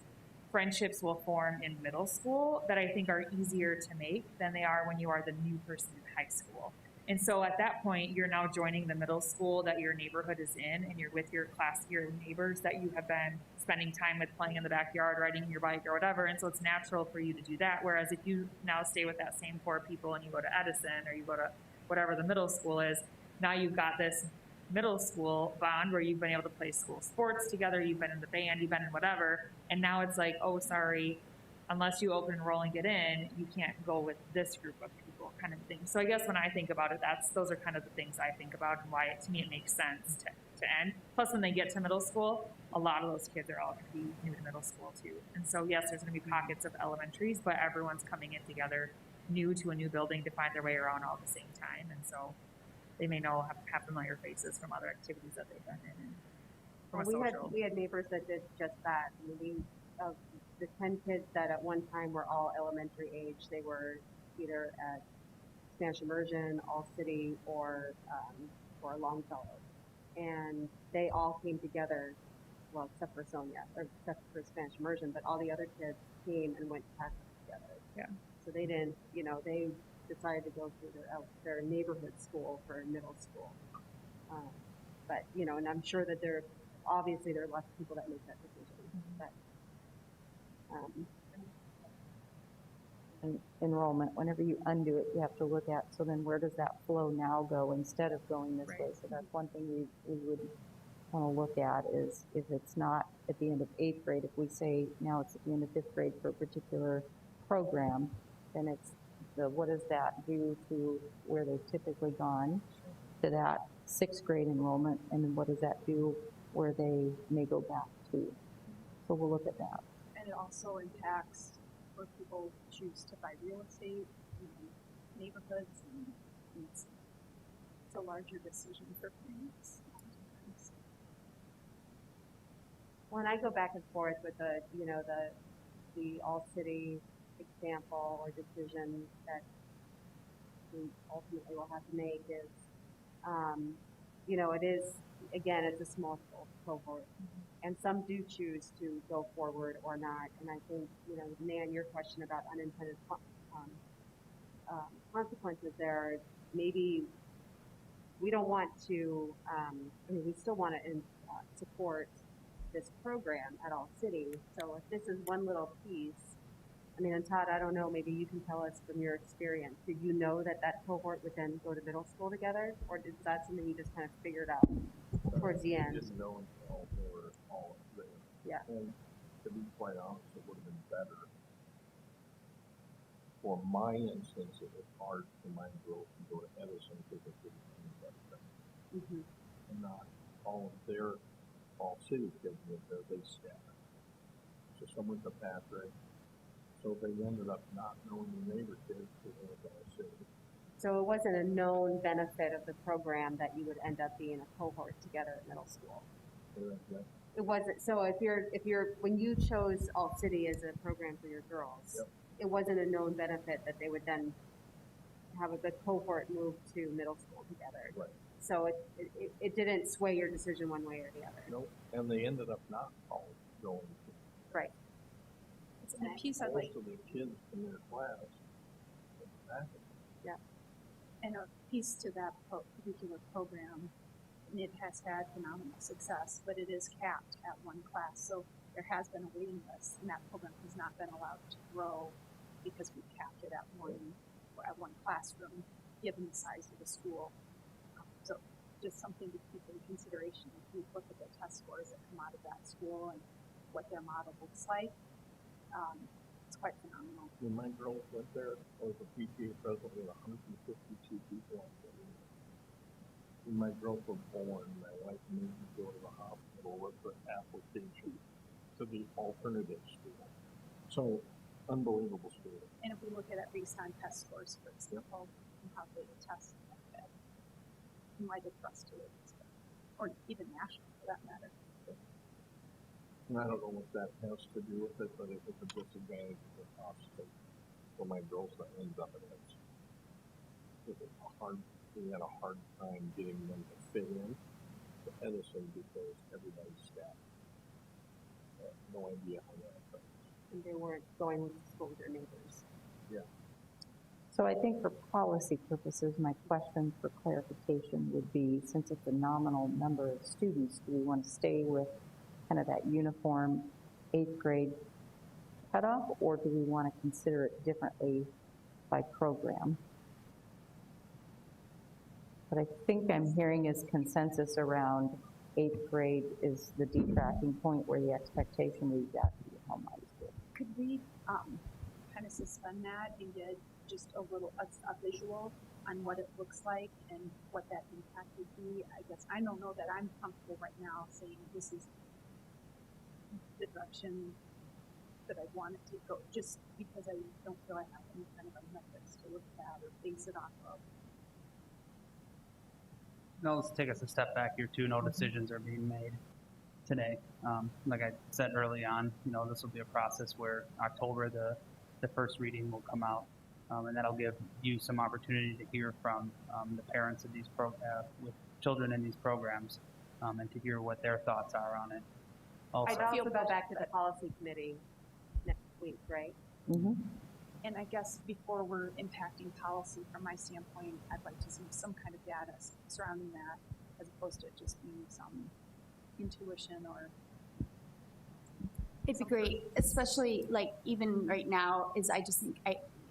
friendships will form in middle school that I think are easier to make than they are when you are the new person in high school. And so at that point, you're now joining the middle school that your neighborhood is in, and you're with your neighbors that you have been spending time with, playing in the backyard, riding your bike or whatever. And so it's natural for you to do that. Whereas if you now stay with that same core people and you go to Edison or you go to whatever the middle school is, now you've got this middle school bond where you've been able to play school sports together, you've been in the band, you've been in whatever, and now it's like, oh, sorry, unless you open enroll and get in, you can't go with this group of people, kind of thing. So I guess when I think about it, those are kind of the things I think about and why, to me, it makes sense to end. Plus, when they get to middle school, a lot of those kids are all going to be new to middle school too. And so, yes, there's going to be pockets of elementaries, but everyone's coming in together new to a new building to find their way around all at the same time. And so they may have familiar faces from other activities that they've been in. From a social. We had neighbors that did just that. I mean, of the 10 kids that at one time were all elementary age, they were either at Spanish Immersion, All City, or Longfellow. And they all came together, well, except for Sonia, or except for Spanish Immersion, but all the other kids came and went to Patrick together. Yeah. So they didn't, they decided to go through their neighborhood school for middle school. But, and I'm sure that there are less people that make that decision. But, And enrollment, whenever you undo it, you have to look at, so then where does that flow now go instead of going this way? So that's one thing we would want to look at, is if it's not at the end of 8th grade, if we say now it's at the end of 5th grade for a particular program, then it's what does that do to where they've typically gone to that 6th grade enrollment, and then what does that do where they may go back to? So we'll look at that. And it also impacts where people choose to buy real estate, neighborhoods, and it's a larger decision for parents. When I go back and forth with the all-city example or decision that we ultimately will have to make is, it is, again, it's a small cohort. And some do choose to go forward or not. And I think, Nan, your question about unintended consequences there, maybe we don't want to, we still want to support this program at All City. So if this is one little piece, and Todd, I don't know, maybe you can tell us from your experience, did you know that cohort would then go to middle school together? Or is that something you just kind of figured out towards the end? Didn't know until they were all there. Yeah. And to be quite honest, it would have been better. For my instance, it was hard for my girls to go to Edison because they didn't know anybody there. Mm-hmm. And not all of their All City kids were there, they scattered. So some went to Patrick. So they ended up not knowing the neighbor kids because they were All City. So it wasn't a known benefit of the program that you would end up being a cohort together at middle school. Yeah. It wasn't. So if you're when you chose All City as a program for your girls, Yep. It wasn't a known benefit that they would then have the cohort move to middle school together. Right. So it didn't sway your decision one way or the other. Nope. And they ended up not all going to. Right. It's a piece I'd like, Most of the kids in their class. Yeah. and a piece to that particular program, and it has had phenomenal success, but it is capped at one class. So there has been a waiting list, and that program has not been allowed to grow because we capped it at one classroom, given the size of the school. So just something to keep in consideration if you look at the test scores that come out of that school and what their model looks like. It's quite phenomenal. When my girls went there, I was a PTA president with 152 people on the team. When my girls were born, my wife made me go to the hospital with the application to the alternative school. So, unbelievable school. And if we look at it based on test scores, for example, and how they test that, you might have trusted it, or even national for that matter. And I don't know what that has to do with it, but it was a disadvantage for us for my girls that ended up at it. We had a hard time getting them to fit in to Edison because everybody's staff. I have no idea how that affects. And they weren't going with the school with their neighbors. Yeah. So I think for policy purposes, my question for clarification would be, since it's a nominal number of students, do we want to stay with kind of that uniform 8th grade cutoff, or do we want to consider it differently by program? What I think I'm hearing is consensus around 8th grade is the detracting point where the expectation we've got to be home high school. Could we kind of suspend that and get just a visual on what it looks like and what that impact would be? I guess I don't know that I'm comfortable right now saying this is the direction that I want it to go, just because I don't feel I have any kind of a metrics to look at or base it off of. No, let's take us a step back here too. No decisions are being made today. Like I said early on, this will be a process where October the first reading will come out, and that'll give you some opportunity to hear from the parents of these with children in these programs, and to hear what their thoughts are on it. Also, I'd also go back to the policy committee next week, right? Mm-hmm. And I guess before we're impacting policy, from my standpoint, I'd like to see some kind of data surrounding that, as opposed to it just being some intuition or. It'd be great, especially like even right now, is I just think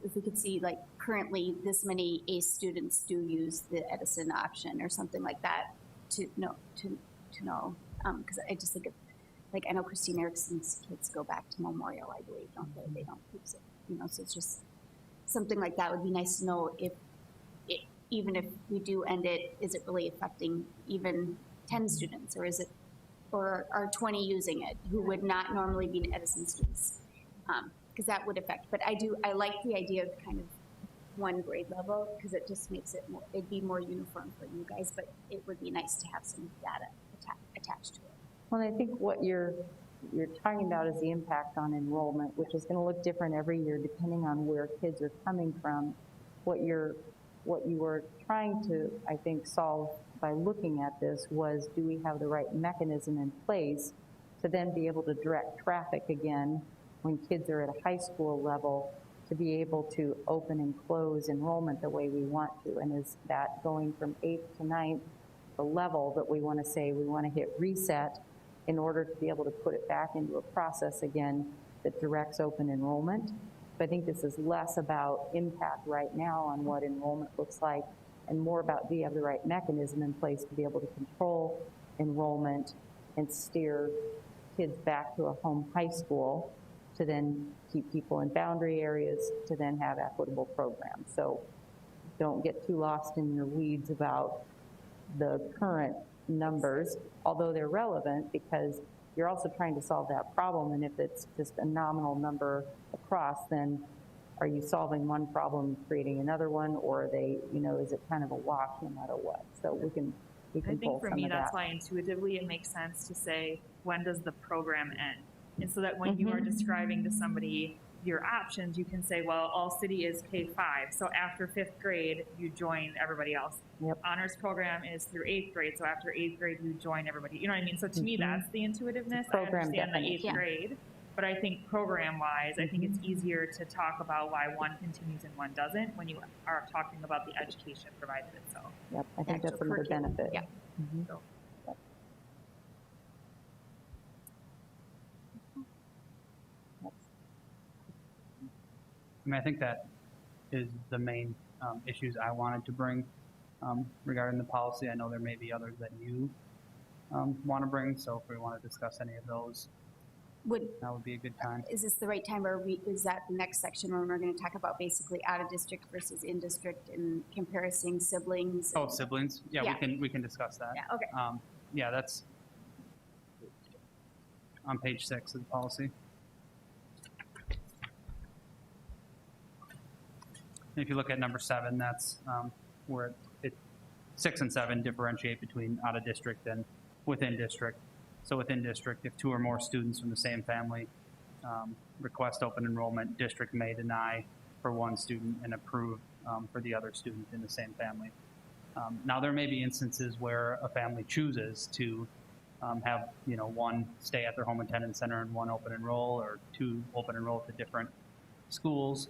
if we could see like currently this many ACE students do use the Edison option or something like that to know, because I just think of, like I know Christine Erickson's kids go back to Memorial, I believe, don't they? They don't use it, so it's just something like that would be nice to know if even if we do end it, is it really affecting even 10 students, or is it, or are 20 using it who would not normally be Edison students? Because that would affect, but I like the idea of kind of one grade level, because it just makes it more, it'd be more uniform for you guys, but it would be nice to have some data attached to it. Well, I think what you're you're talking about is the impact on enrollment, which is going to look different every year depending on where kids are coming from. What you were trying to, I think, solve by looking at this was, do we have the right mechanism in place to then be able to direct traffic again when kids are at a high school level, to be able to open and close enrollment the way we want to? And is that going from 8th to 9th, the level that we want to say we want to hit reset in order to be able to put it back into a process again that directs open enrollment? But I think this is less about impact right now on what enrollment looks like and more about, do you have the right mechanism in place to be able to control enrollment and steer kids back to a home high school to then keep people in boundary areas to then have equitable programs. So don't get too lost in your weeds about the current numbers, although they're relevant because you're also trying to solve that problem. And if it's just a nominal number across, then are you solving one problem, creating another one, or are they, you know, is it kind of a wash no matter what? So we can I pull think for some me, of that's that. why intuitively it makes sense to say, when does the program end? And so that when you are describing to somebody your options, you can say, well, All City is K-5. So after 5th grade, you join everybody else. Yep. Honors program is through 8th grade. So after 8th grade, you join everybody. You know what I mean? So to me, that's the intuitiveness. I Program understand the 8th definition. grade. But I think program-wise, I think it's easier to talk about why one continues and one doesn't when you are talking about the education provided itself. Yep, I think Actual that's another curriculum. benefit. Yeah. So, I mean, I think that is the main issues I wanted to bring regarding the policy. I know there may be others that you want to bring, so if we want to discuss any of those, that would be a good time. Is this the right time, or is that the next section when we're going to talk about basically out of district versus in district and comparing siblings? Oh, siblings? Yeah, Yeah. we can discuss that. Yeah, okay. Yeah, that's on page 6 of the policy. And if you look at number 7, that's where 6 and 7 differentiate between out of district and within district. So within district, if 2 or more students from the same family request open enrollment, district may deny for one student and approve for the other student in the same family. Now there may be instances where a family chooses to have, you know, one stay at their home attendance center and one open enroll, or 2 open enroll to different schools.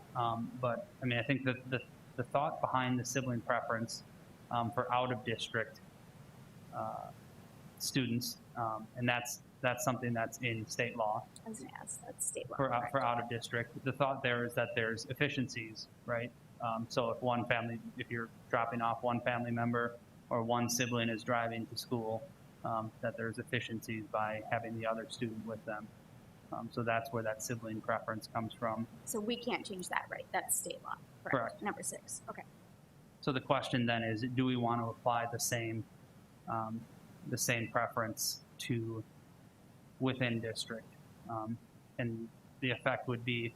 But I mean, I think that the thought behind the sibling preference for out of district students, and that's something that's in state law. I was going to ask, that's state law. For correct. out of district, the thought there is that there's efficiencies, right? So if you're dropping off one family member or one sibling is driving to school, that there's efficiencies by having the other student with them. So that's where that sibling preference comes from. So we can't change that, right? That's state law, Correct. Number 6, okay. So the question then is, do we want to apply the same preference to within district? And the effect would be,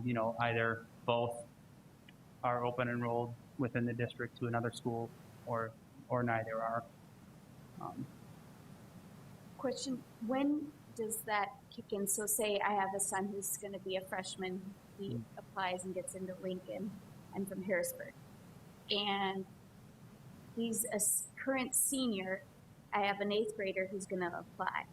you know, either both are open enrolled within the district to another school, or neither are. Question, when does that kick in? So say I have a son who's going to be a freshman, he applies and gets into Lincoln. I'm from Harrisburg. And he's a current senior. I have an 8th grader who's going to apply.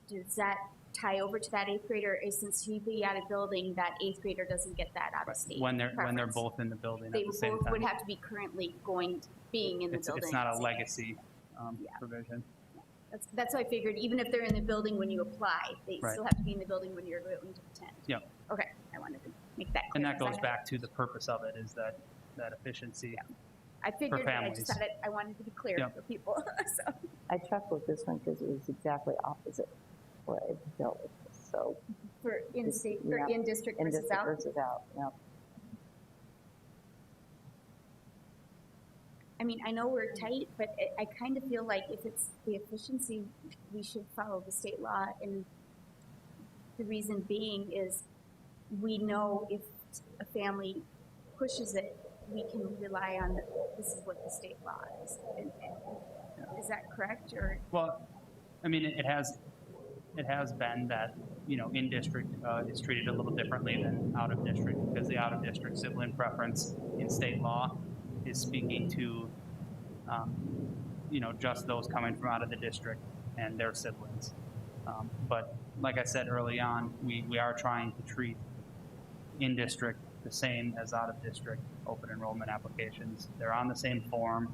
Does that tie over to that 8th grader? Since he'd be out of building, that 8th grader doesn't get that out of state When they're preference. both in the building They at the same both time. would have to be currently being in the building. It's not at a the same legacy Yeah. provision. That's what I figured. Even if they're in the building when you apply, they Right. still have to be in the building when you're going to attend. Yep. Okay, I wanted to make that clear. And that 'cause goes back to the purpose of it, is that efficiency. Yeah. I figured, but I families. just thought I wanted to be clear Yep. for people. So I chuckled with this one because it was exactly opposite what I dealt with this. So for in-state, Yeah. for in-district in versus district out. versus out, yeah. I mean, I know we're tight, but I kind of feel like if it's the efficiency, we should follow the state law. And the reason being is we know if a family pushes it, we can rely on this is what the state law is. And is that correct? Or Well, I mean, it has it has been that, you know, in district is treated a little differently than out of district, because the out of district sibling preference in state law is speaking to, you know, just those coming from out of the district and their siblings. But like I said early on, we are trying to treat in district the same as out of district open enrollment applications. They're on the same form,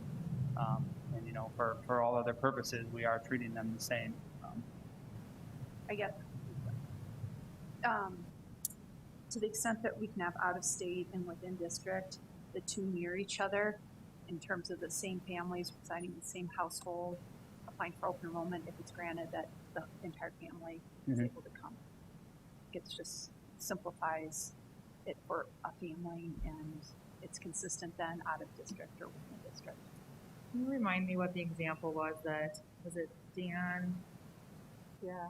and you know, for all other purposes, we are treating them the same. I guess, to the extent that we can have out of state and within district, the two near each other in terms of the same families residing in the same household, applying for open enrollment, if it's granted that the entire family is able to come. It just simplifies it for a family, and it's consistent then out of district or within district. Can you remind me what the example was was it Dan? Yeah,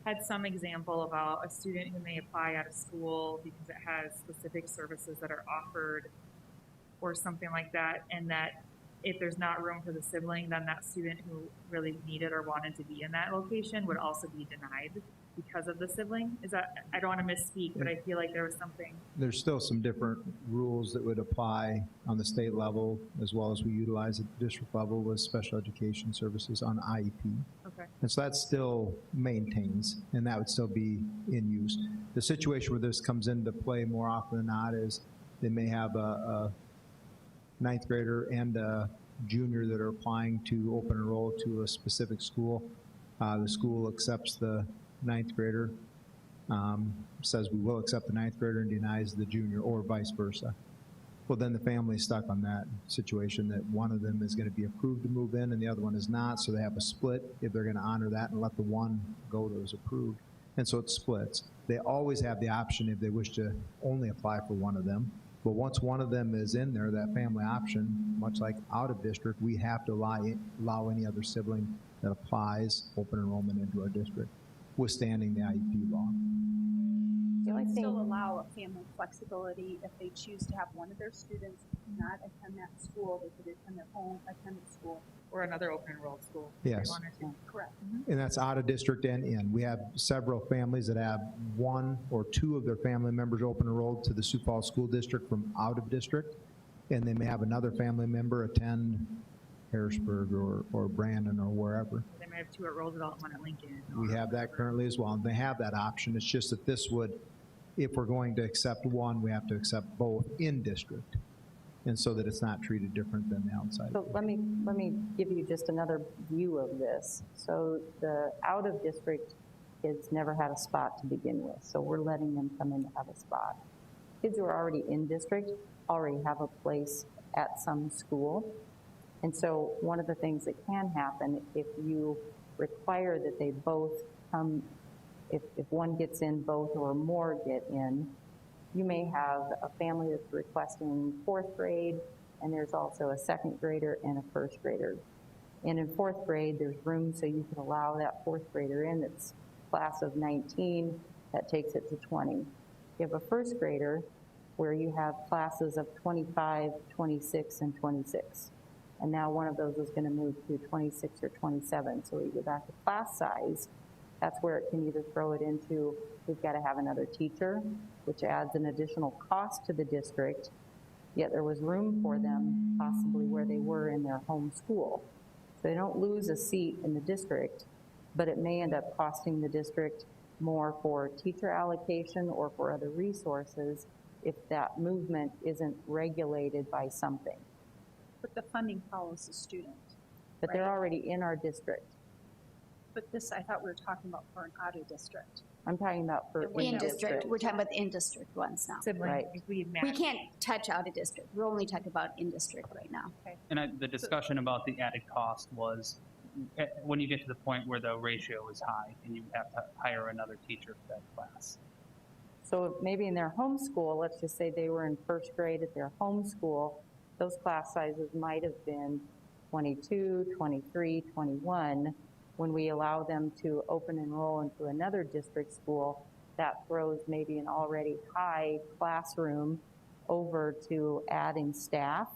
Had some example about a student who may apply out of school because it has specific services that are offered or something like that, and that if there's not room for the sibling, then that student who really needed or wanted to be in that location would also be denied because of the sibling. Is that, I don't want to misspeak, but I feel like there was something. There's still some different rules that would apply on the state level, as well as we utilize at the district level with special education services on IEP. Okay. And so that still maintains, and that would still be in use. The situation where this comes into play more often than not is they may have a ninth grader and a junior that are applying to open enroll to a specific school. The school accepts the ninth grader, says we will accept the ninth grader, and denies the junior, or vice versa. Well, then the family's stuck on that situation that one of them is going to be approved to move in and the other one is not, so they have a split if they're going to honor that and let the one go that was approved. And so it splits. They always have the option if they wish to only apply for one of them. But once one of them is in there, that family option, much like out of district, we have to allow any other sibling that applies open enrollment into our district, withstanding the IEP law. The only thing, Still allow a family flexibility if they choose to have one of their students not attend that school, they could attend their own attended school. Or another open enrolled school. Yes. If they wanted to. Correct. And that's out of district and in. We have several families that have one or two of their family members open enrolled to the Sioux Falls School District from out of district, and they may have another family member attend Harrisburg or Brandon or wherever. They might have two at Roosevelt and one at Lincoln. We have that currently as well, and they have that option. It's just that this would, if we're going to accept one, we have to accept both in district, and so that it's not treated different than the outside. so let me give you just another view of this. So the out of district kids never had a spot to begin with, so we're letting them come in to have a spot. Kids who are already in district already have a place at some school. And so one of the things that can happen if you require that they both come, if one gets in, both or more get in, you may have a family that's requesting fourth grade, and there's also a second grader and a first grader. And in fourth grade, there's room so you can allow that fourth grader in. It's class of 19, that takes it to 20. You have a first grader where you have classes of 25, 26, and 26. And now one of those is going to move to 26 or 27. So we go back to class size. That's where it can either throw it into, we've got to have another teacher, which adds an additional cost to the district, yet there was room for them possibly where they were in their home school. So they don't lose a seat in the district, but it may end up costing the district more for teacher allocation or for other resources if that movement isn't regulated by something. But the funding follows the student. But they're Right. already in our district. But this, I thought we were talking about for an out of district. I'm talking about for In district, we're talking about the in-district ones now. Sibling, Right. if we match. We can't touch out of district. We're only talking about in-district right now. And the discussion about the added cost was when you get to the point where the ratio is high and you have to hire another teacher for that class. So maybe in their home school, let's just say they were in first grade at their home school, those class sizes might have been 22, 23, 21. When we allow them to open enroll into another district school, that throws maybe an already high classroom over to adding staff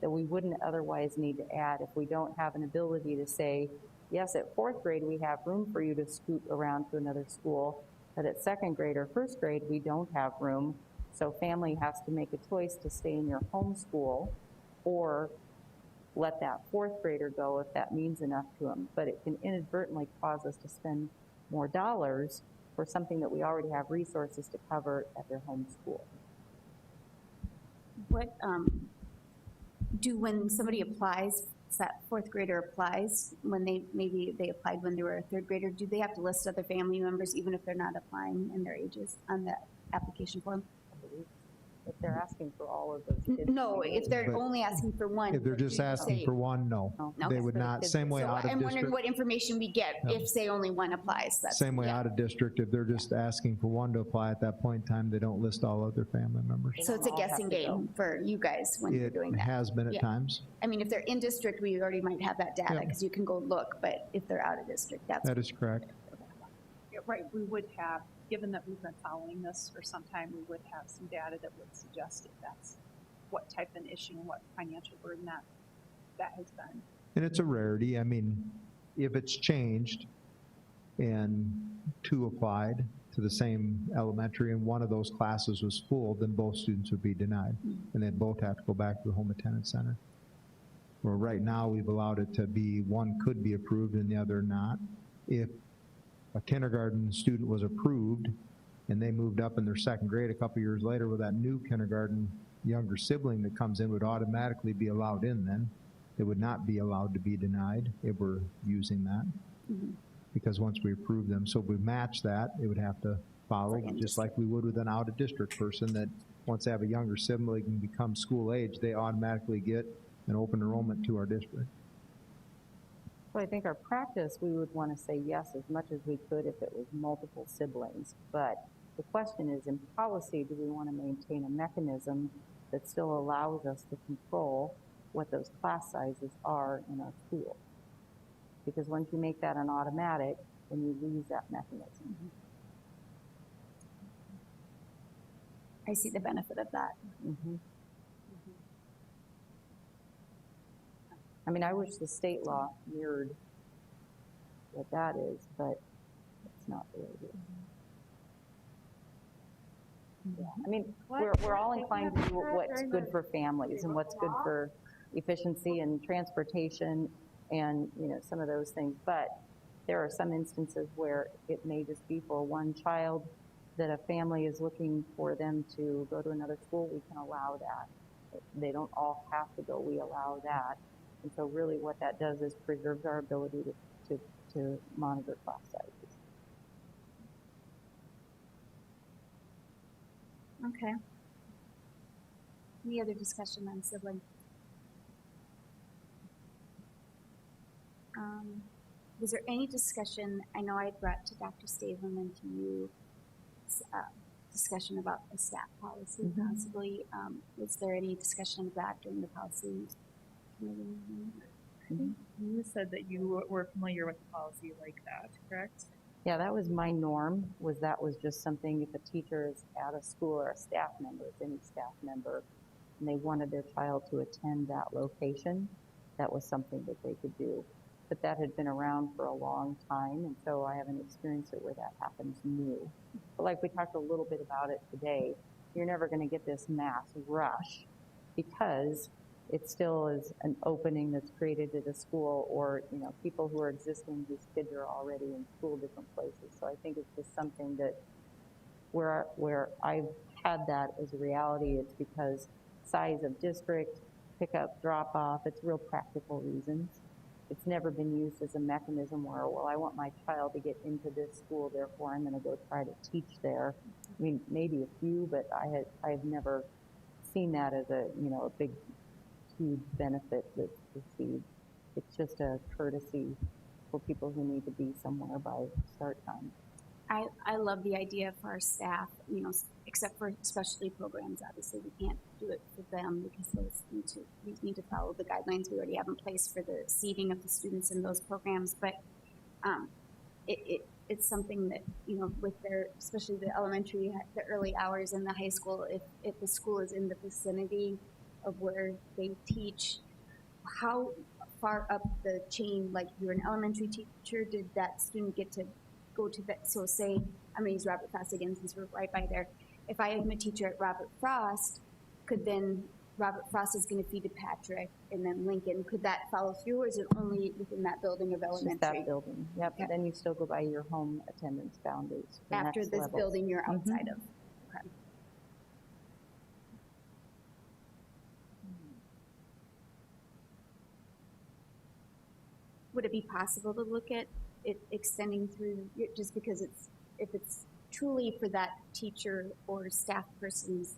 that we wouldn't otherwise need to add if we don't have an ability to say, yes, at 4th grade, we have room for you to scoot around to another school, but at 2nd grade or 1st grade, we don't have room. So family has to make a choice to stay in your home school or let that 4th grader go if that means enough to them. But it can inadvertently cause us to spend more dollars for something that we already have resources to cover at their home school. What, when somebody applies, that 4th grader applies, when maybe they applied when they were a 3rd grader, do they have to list other family members even if they're not applying in their ages on the application form? If they're asking for all of those kids. No, if they're But only asking for one. If they're just asking for one, no. No. They would not, same way So out of I'm wondering district, what information we get if, say, only one applies. That's- same way yeah. out of district, if they're just asking for one to apply at that point in time, they don't list all of their family members. So it's a guessing game for you guys when you're It doing that. has been at Yeah. times. I mean, if they're in district, we already might have that data Yeah. because you can go look, but if they're out of district, that's. That is correct. Yeah, right, we would have, given that we've been following this for some time, we would have some data that would suggest if that's what type of issue and what financial burden that has been. And it's a rarity. I mean, if it's changed and 2 applied to the same elementary and one of those classes was full, then both students would be denied. And they'd both have to go back to the home attendance center. Where right now, we've allowed it to be one could be approved and the other not. If a kindergarten student was approved and they moved up in their 2nd grade a couple years later, with that new kindergarten younger sibling that comes in would automatically be allowed in then. It would not be allowed to be denied if we're using that. Because once we approve them, so if we match that, it would have to follow, just like we would with an out-of-district person that once they have a younger sibling and become school age, they automatically get an open enrollment to our district. So I think our practice, we would want to say yes as much as we could if it was multiple siblings. But the question is, in policy, do we want to maintain a mechanism that still allows us to control what those class sizes are in our school? Because once you make that an automatic, then you lose that mechanism. I see the benefit of that. I mean, I wish the state law mirrored what that is, but it's not the way it is. Yeah, I mean, we're all inclined to do what's good for families and what's good for efficiency and transportation and, you know, some of those things. But there are some instances where it may just be for one child that a family is looking for them to go to another school. We can allow that. They don't all have to go. We allow that. And so really what that does is preserves our ability to monitor class sizes. Okay. Any other discussion on sibling? Was there any discussion, I know I brought to Dr. Stavum and to you, discussion about a staff policy possibly. Was there any discussion of that during the policy committee? I think you said that you were familiar with the policy like that, correct? Yeah, that was my norm, that was just something if a teacher is at a school or a staff member, if any staff member, and they wanted their child to attend that location, that was something that they could do. But that had been around for a long time, and so I haven't experienced it where that happens new. But like we talked a little bit about it today, you're never going to get this mass rush because it still is an opening that's created at a school, or, you know, people who are existing whose kids are already in school different places. So I think it's just something that where I've had that as a reality, it's because size of district, pick up, drop off, it's real practical reasons. It's never been used as a mechanism where, well, I want my child to get into this school, therefore I'm going to go try to teach there. I mean, maybe a few, but I've never seen that as a, you know, a big, huge benefit that's received. It's just a courtesy for people who need to be somewhere by start time. I love the idea for our staff, you know, except for specialty programs. Obviously, we can't do it for them because we need to follow the guidelines we already have in place for the seating of the students in those programs. But it's something that, you know, with their, especially the elementary, the early hours in the high school, if the school is in the vicinity of where they teach, how far up the chain, like you're an elementary teacher, did that student get to go to that? So say, I'm gonna use Robert Frost again since we're right by there. If I am a teacher at Robert Frost, could then Robert Frost is gonna feed to Patrick and then Lincoln, could that follow through, or is it only within that building of It's elementary? just that building, yep. Yep. Then you still go by your home attendance boundaries. the After next this level. building you're outside of? Okay. Would it be possible to look at it extending through, just because it's, if it's truly for that teacher or staff person's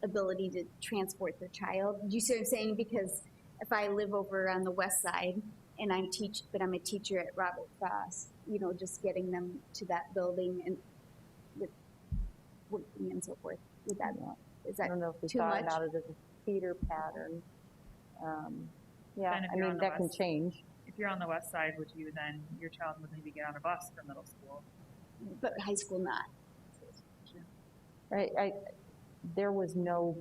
ability to transport their child? Do you see what I'm saying? Because if I live over on the west side and I'm a teacher at Robert Frost, you know, just getting them to that building and with working and so forth, would that, is I that don't know if we too thought much? about it as a feeder pattern. Yeah, Then if I you're mean, on the that can west- change. If you're on the west side, would you then, your child would maybe get on a bus for middle school? But high school not. Right, there was no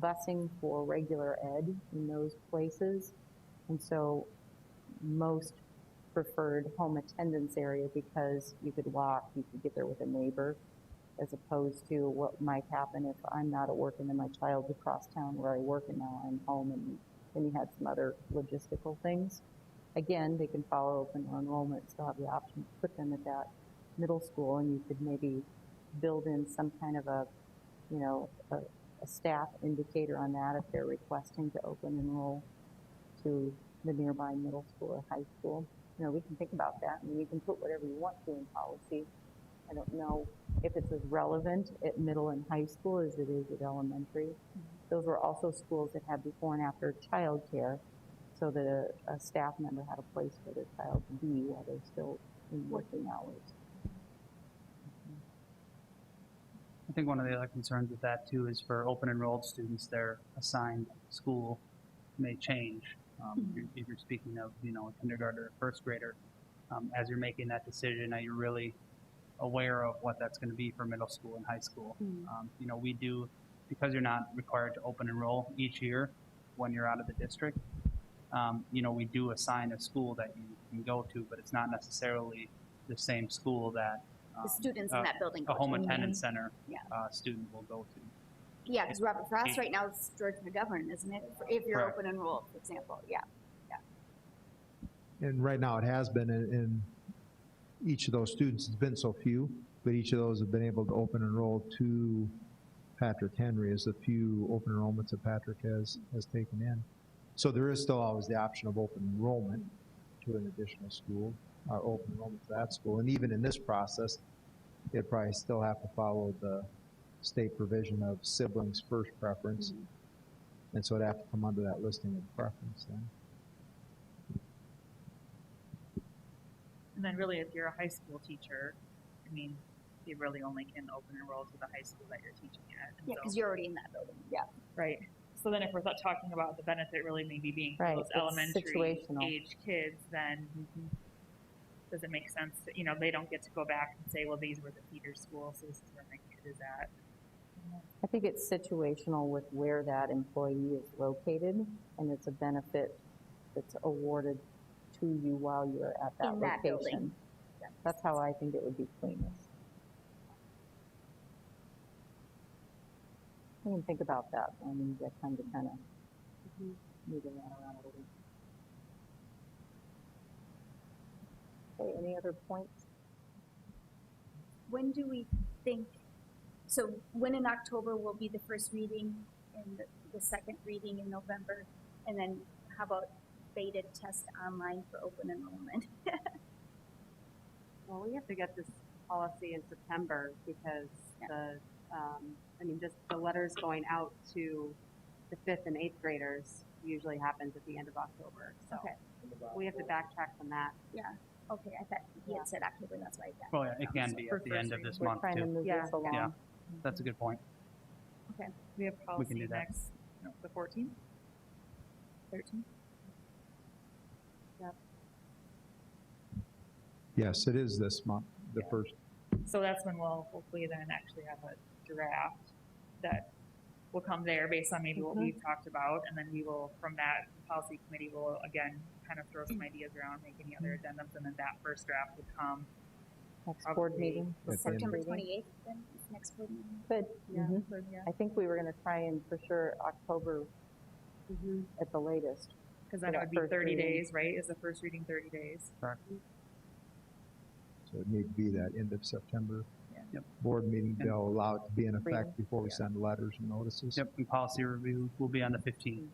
busing for regular ed in those places, and so most preferred home attendance area because you could walk, you could get there with a neighbor, as opposed to what might happen if I'm not at work and then my child's across town where I work and now I'm home, and then you had some other logistical things. Again, they can follow open enrollment, still have the option to put them at that middle school, and you could maybe build in some kind of a, you know, a staff indicator on that if they're requesting to open enroll to the nearby middle school or high school. You know, we can think about that. I mean, you can put whatever you want to in policy. I don't know if it's as relevant at middle and high school as it is at elementary. Those were also schools that had before and after childcare, so that a staff member had a place for their child to be while they're still in working hours. I think one of the other concerns with that too is for open enrolled students, their assigned school may change. If you're speaking of, you know, a kindergarten or a first grader, as you're making that decision, are you really aware of what that's going to be for middle school and high school? You know, we do, because you're not required to open enroll each year when you're out of the district, you know, we do assign a school that you can go to, but it's not necessarily the same school that The students in that building. a go home to. attendance center Yeah. Student will go to. Yeah, because Robert Frost right now is George McGovern, isn't it? If you're Correct. open enrolled, for example, yeah. And right now, it has been in each of those students, it's been so few, but each of those have been able to open enroll to Patrick Henry, as the few open enrollments that Patrick has taken in. So there is still always the option of open enrollment to an additional school, or open enrollment to that school. And even in this process, they'd probably still have to follow the state provision of siblings first preference. And so it'd have to come under that listing of preference then. And then really, if you're a high school teacher, I mean, you really only can open enroll to the high school that you're teaching at. And Yeah, so- because you're already in that building, yeah. Right. So then if we're talking about the benefit really maybe being for Right, those it's elementary situational. age kids, then does it make sense that, you know, they don't get to go back and say, well, these were the feeder schools, so this is where my kid is at. I think it's situational with where that employee is located, and it's a benefit that's awarded to you while you're at that In that building. location. That's how I think it would be cleanest. We can think about that when we get time to kind of moving that around a little. Okay, any other points? When do we think, so when in October will be the first reading and the second reading in November? And then how about beta test online for open enrollment? Well, we have to get this policy in September because just the letters going out to the 5th and 8th graders usually happens at the end of October. So Okay. we have to backtrack from that. Yeah, okay, I thought he had said October, that's why I got. Well, yeah, it can be For at the end of first this We're month trying to too. move Yeah. this along. Yeah, that's a good point. We have can policy do that. next, no, the 14th? 13th? Yes, it is this month, the first. So that's when we'll hopefully then actually have a draft that will come there based on maybe what we've talked about, and then we will, from that, policy committee will, again, kind of throw some ideas around, make any other addendums, and then that first draft would come. Next board meeting. At the end. September 28th, then, next board meeting. Good. Yeah. I think we were going to try and for sure October at the latest. Because then For it that would be first 30 reading. days, right? Is the first reading 30 days? Correct. So it need to be that end of September. Yep. Board meeting, And- they'll allow it to be in Reading. effect before we send letters and notices. Yep, and policy review will be on the 15th,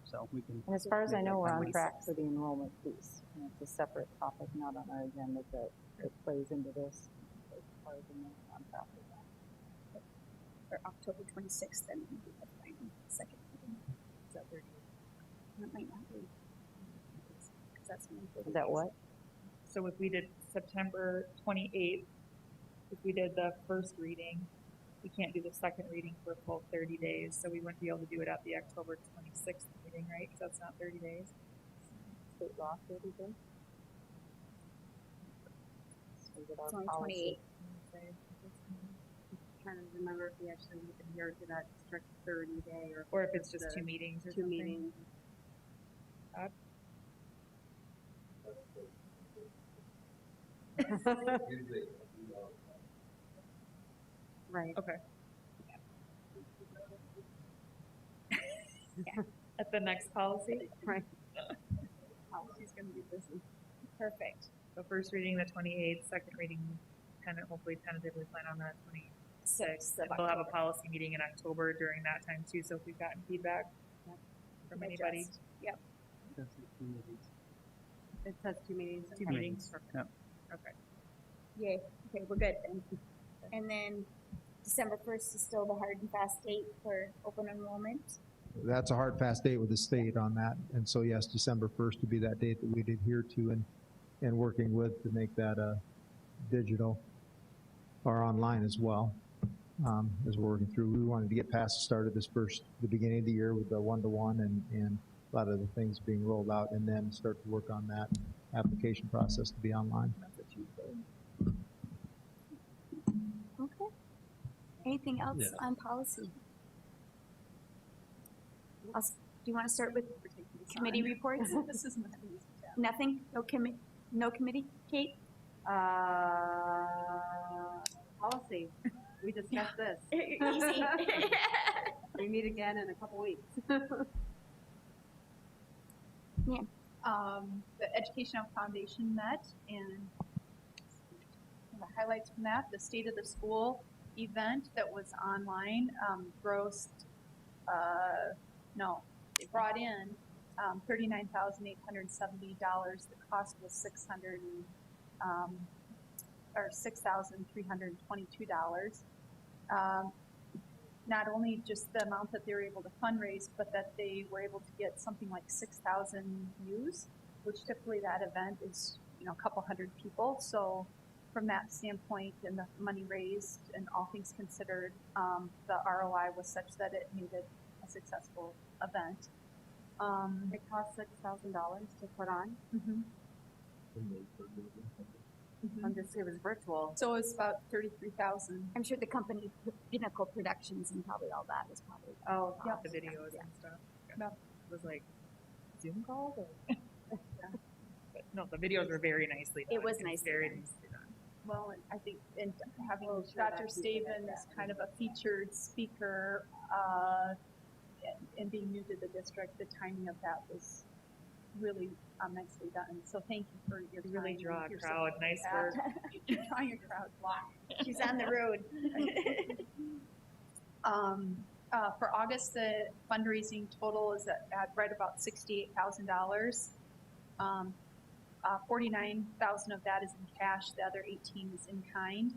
so we can. And as far as I know, we're on 26th. track for the enrollment piece. And it's a separate topic, not on our agenda, but it plays into this. As far as I know, we're on track with that. For October 26th, then we have final second reading. Is that 30? That might not be. 'Cause that's only 30 Is that days. what? So if we did September 28th, if we did the first reading, we can't do the second reading for a full 30 days, so we wouldn't be able to do it at the October 26th meeting, right? Because that's not 30 days. State law, 30 days? So we get our It's only policy. 28. Trying to remember if we actually adhere to that strict 30-day Or if it's just the two meetings or two something. meetings. Right. Okay. At the next policy? Right. Policy's gonna be busy. Perfect. So first reading the 28th, second reading hopefully tentatively plan on the 26th. And we'll have a policy meeting in October during that time too, so if we've gotten feedback from anybody. Adjust. Yep. It says two meetings. Two Okay. meetings. Yep. Okay. Yay. Okay, we're good then. And then December 1st is still the hard and fast date for open enrollment. That's a hard, fast date with the state on that. And so yes, December 1st would be that date that we'd adhere to and working with to make that digital or online as well. As we're working through, we wanted to get past the start of the beginning of the year with the one-to-one and a lot of the things being rolled out, and then start to work on that application process to be online. That's a Tuesday. Okay. Anything else Yes. on policy? Do you want to start with committee reports? This is not easy. Nothing? No committee? Kate? Policy. We discussed this. Easy. We meet again in a couple weeks. The Educational Foundation met, and the highlights from that, the State of the School event that was online grossed, they brought in $39,870. The cost was $6,322. Not only just the amount that they were able to fundraise, but that they were able to get something like 6,000 views, which typically that event is, a couple hundred people. So from that standpoint and the money raised and all things considered, the ROI was such that it made it a successful event. It cost $6,000 to put on. It was virtual. So it was about 33,000. I'm sure the company, Pinnacle Productions, and probably all that was probably. Oh, The videos and stuff. Yeah. It was like Zoom calls or? But no, the videos were very nicely done. It was It's nicely very done. nicely done. Well, and I think in having Oh, sure, Dr. that people like Stavin as that. kind of a featured speaker and being new to the district, the timing of that was really nicely done. So thank you for your You time. really draw a and your crowd. support. Nice Yeah. work. You're drawing your crowd. She's on the road. For August, the fundraising total is at right about $68,000. 49,000 of that is in cash. The other 18 is in kind.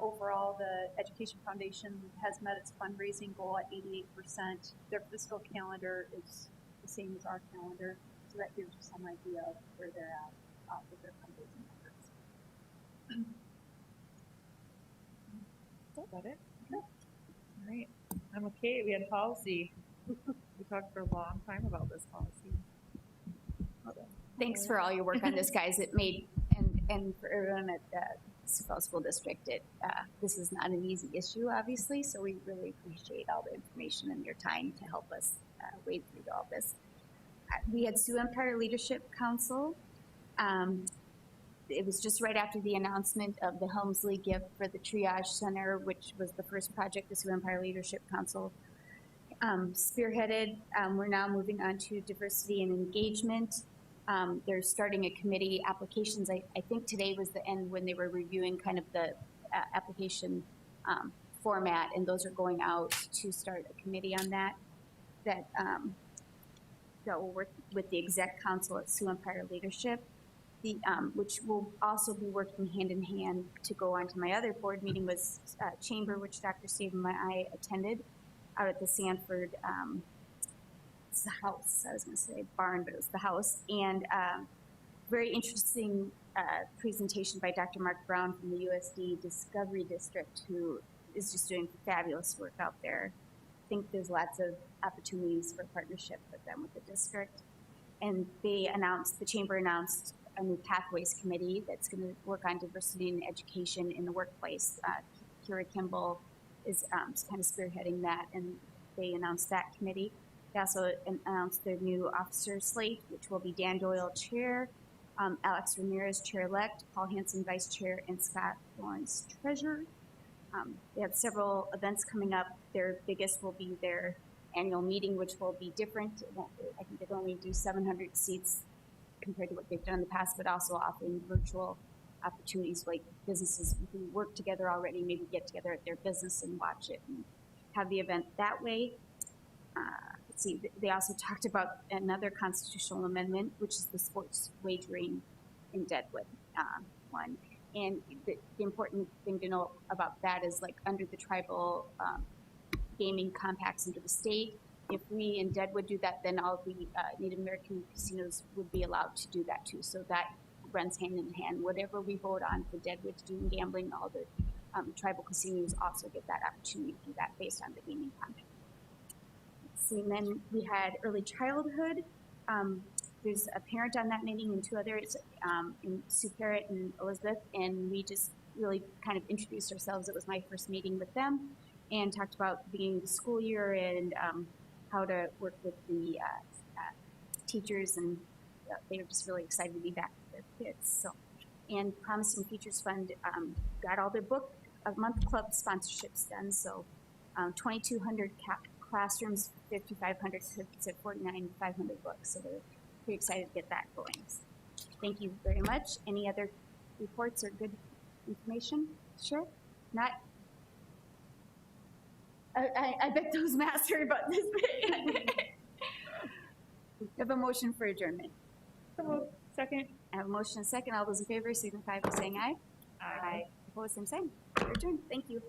Overall, the Education Foundation has met its fundraising goal at 88%. Their fiscal calendar is the same as our calendar, so that gives you some idea of where they're at with their fundraising efforts. Is that it? Okay. All right. I'm okay. We had policy. We talked for a long time about this policy. Thanks for all your work on this, guys. It made, and for everyone at Sioux Falls School District. This is not an easy issue, obviously, so we really appreciate all the information and your time to help us wade through all this. We had Sioux Empire Leadership Council. It was just right after the announcement of the Helmsley gift for the Triage Center, which was the first project the Sioux Empire Leadership Council spearheaded. We're now moving on to diversity and engagement. They're starting a committee. Applications, I think today was the end when they were reviewing kind of the application format, and those are going out to start a committee on that. That will work with the exec council at Sioux Empire Leadership, which will also be working hand in hand to go on to my other board meeting was Chamber, which Dr. Stephen and I attended out at the Sanford, it's the house, I was gonna say barn, but it was the house. And very interesting presentation by Dr. Mark Brown from the USD Discovery District, who is just doing fabulous work out there. I think there's lots of opportunities for partnership with them with the district. And the Chamber announced a new Pathways Committee that's going to work on diversity and education in the workplace. Kira Kimball is kind of spearheading that, and they announced that committee. They also announced their new officer slate, which will be Dan Doyle, Chair, Alex Ramirez, Chair-elect, Paul Hansen, Vice Chair, and Scott Lawrence, Treasurer. They have several events coming up. Their biggest will be their annual meeting, which will be different. I think they'll only do 700 seats compared to what they've done in the past, but also offering virtual opportunities like businesses who work together already, maybe get together at their business and watch it and have the event that way. Let's see, they also talked about another constitutional amendment, which is the sports wagering in Deadwood one. And the important thing to know about that is, like, under the tribal gaming compacts under the state, if we in Deadwood do that, then all the Native American casinos would be allowed to do that too. So that runs hand in hand. Whatever we vote on for Deadwood to do in gambling, all the tribal casinos also get that opportunity to do that based on the gaming compact. See, and then we had early childhood. There's a parent on that meeting and two others, in Sue Parrott and Elizabeth, and we just really kind of introduced ourselves. It was my first meeting with them, and talked about the beginning of the school year and how to work with the teachers, and they were just really excited to be back with their kids. So, and Promising Futures Fund got all their book of month club sponsorships done. So, 2,200 classrooms, 5,500 certificates at 49,500 books. So they're pretty excited to get that going. So thank you very much. Any other reports or good information? Sure. Not. I bet those masks are about this big. We have a motion for adjournment. Second. I have a motion and a second. All those in favor signify by saying aye. Aye. Opposed, same sign. We're adjourned. Thank you.